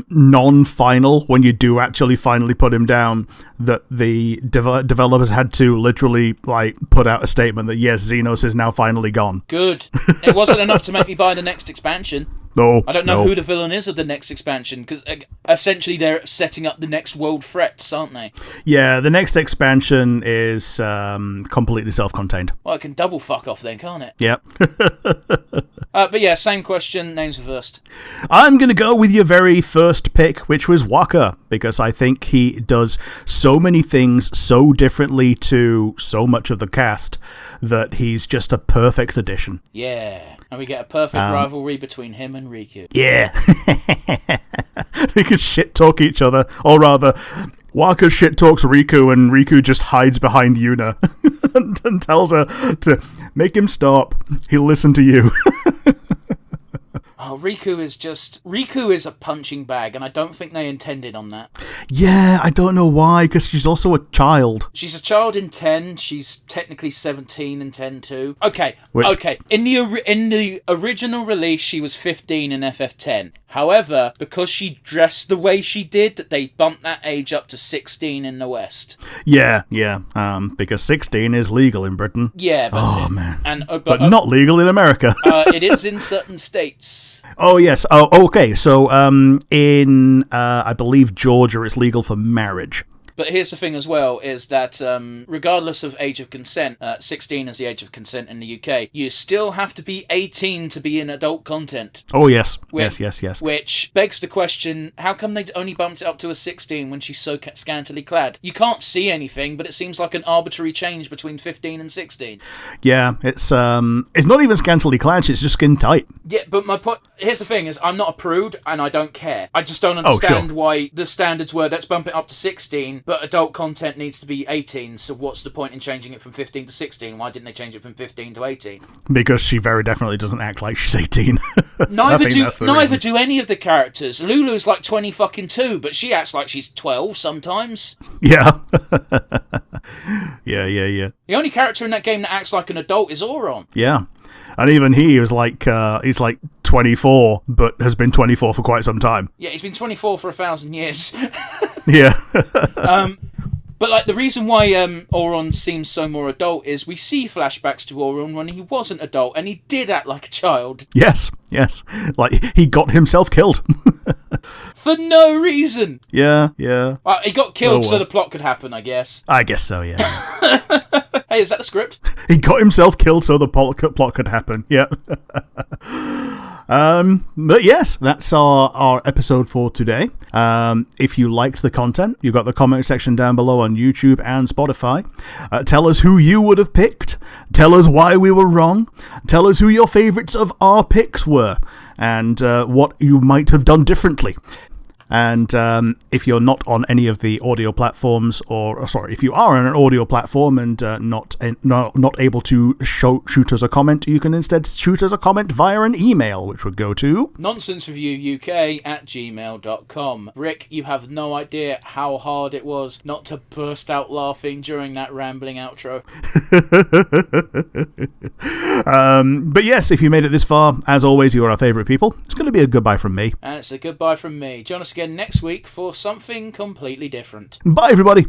Speaker 1: non-final when you do actually finally put him down that the developers had to literally put out a statement that yes, Xenos is now finally gone.
Speaker 2: Good. It wasn't enough to make me buy the next expansion.
Speaker 1: No,
Speaker 2: I don't know who the villain is of the next expansion, because essentially they're setting up the next world threats, aren't they?
Speaker 1: Yeah, the next expansion is completely self-contained.
Speaker 2: Well, it can double fuck off then, can't it?
Speaker 1: Yep.
Speaker 2: But yeah, same question, names reversed.
Speaker 1: I'm going to go with your very first pick, which was Waka, because I think he does so many things so differently to so much of the cast that he's just a perfect addition.
Speaker 2: Yeah. And we get a perfect rivalry between him and Riku.
Speaker 1: Yeah. They can shit-talk each other. Or rather, Waka shit-talks Riku, and Riku just hides behind Yuna and tells her to make him stop. He'll listen to you.
Speaker 2: Oh, Riku is a punching bag, and I don't think they intended on that.
Speaker 1: Yeah, I don't know why, because she's also a child.
Speaker 2: She's a child in 10, she's technically 17 in 10 too. Okay. In the original release, she was 15 in FF10. However, because she dressed the way she did, they bumped that age up to 16 in the West.
Speaker 1: Yeah, because 16 is legal in Britain.
Speaker 2: Yeah, but...
Speaker 1: Oh, man.
Speaker 2: And,
Speaker 1: but not legal in America.
Speaker 2: It is in certain states.
Speaker 1: Oh, yes. Oh, okay. So, in, I believe, Georgia, it's legal for marriage.
Speaker 2: But here's the thing as well, is that regardless of age of consent, 16 is the age of consent in the UK, you still have to be 18 to be in adult content.
Speaker 1: Oh, yes. Yes.
Speaker 2: Which begs the question, how come they only bumped it up to a 16 when she's so scantily clad? You can't see anything, but it seems like an arbitrary change between 15 and 16.
Speaker 1: Yeah, it's not even scantily clad, it's just skin tight.
Speaker 2: Yeah, but my point, here's the thing, is I'm not a prude, and I don't care. I just don't understand why the standards were, let's bump it up to 16, but adult content needs to be 18, so what's the point in changing it from 15 to 16? Why didn't they change it from 15 to 18?
Speaker 1: Because she very definitely doesn't act like she's 18.
Speaker 2: Neither do any of the characters. Lulu's like 22, but she acts like she's 12 sometimes.
Speaker 1: Yeah. Yeah.
Speaker 2: The only character in that game that acts like an adult is Auron.
Speaker 1: Yeah. And even he was like, he's like 24, but has been 24 for quite some time.
Speaker 2: Yeah, he's been 24 for 1,000 years.
Speaker 1: Yeah.
Speaker 2: But like the reason why Auron seems so more adult is we see flashbacks to Auron when he wasn't adult, and he did act like a child.
Speaker 1: Yes. Like, he got himself killed.
Speaker 2: For no reason.
Speaker 1: Yeah.
Speaker 2: He got killed so the plot could happen, I guess.
Speaker 1: I guess so, yeah.
Speaker 2: Hey, is that the script?
Speaker 1: He got himself killed so the plot could happen. Yeah. But yes, that's our episode for today. If you liked the content, you've got the comment section down below on YouTube and Spotify. Tell us who you would have picked. Tell us why we were wrong. Tell us who your favourites of our picks were and what you might have done differently. And if you're not on any of the audio platforms, if you are on an audio platform and not able to shoot us a comment, you can instead shoot us a comment via an email, which would go to
Speaker 2: nonsensereviewuk@gmail.com. Rick, you have no idea how hard it was not to burst out laughing during that rambling outro.
Speaker 1: But yes, if you made it this far, as always, you are our favourite people. It's going to be a goodbye from me.
Speaker 2: And it's a goodbye from me. Join us again next week for something completely different.
Speaker 1: Bye, everybody.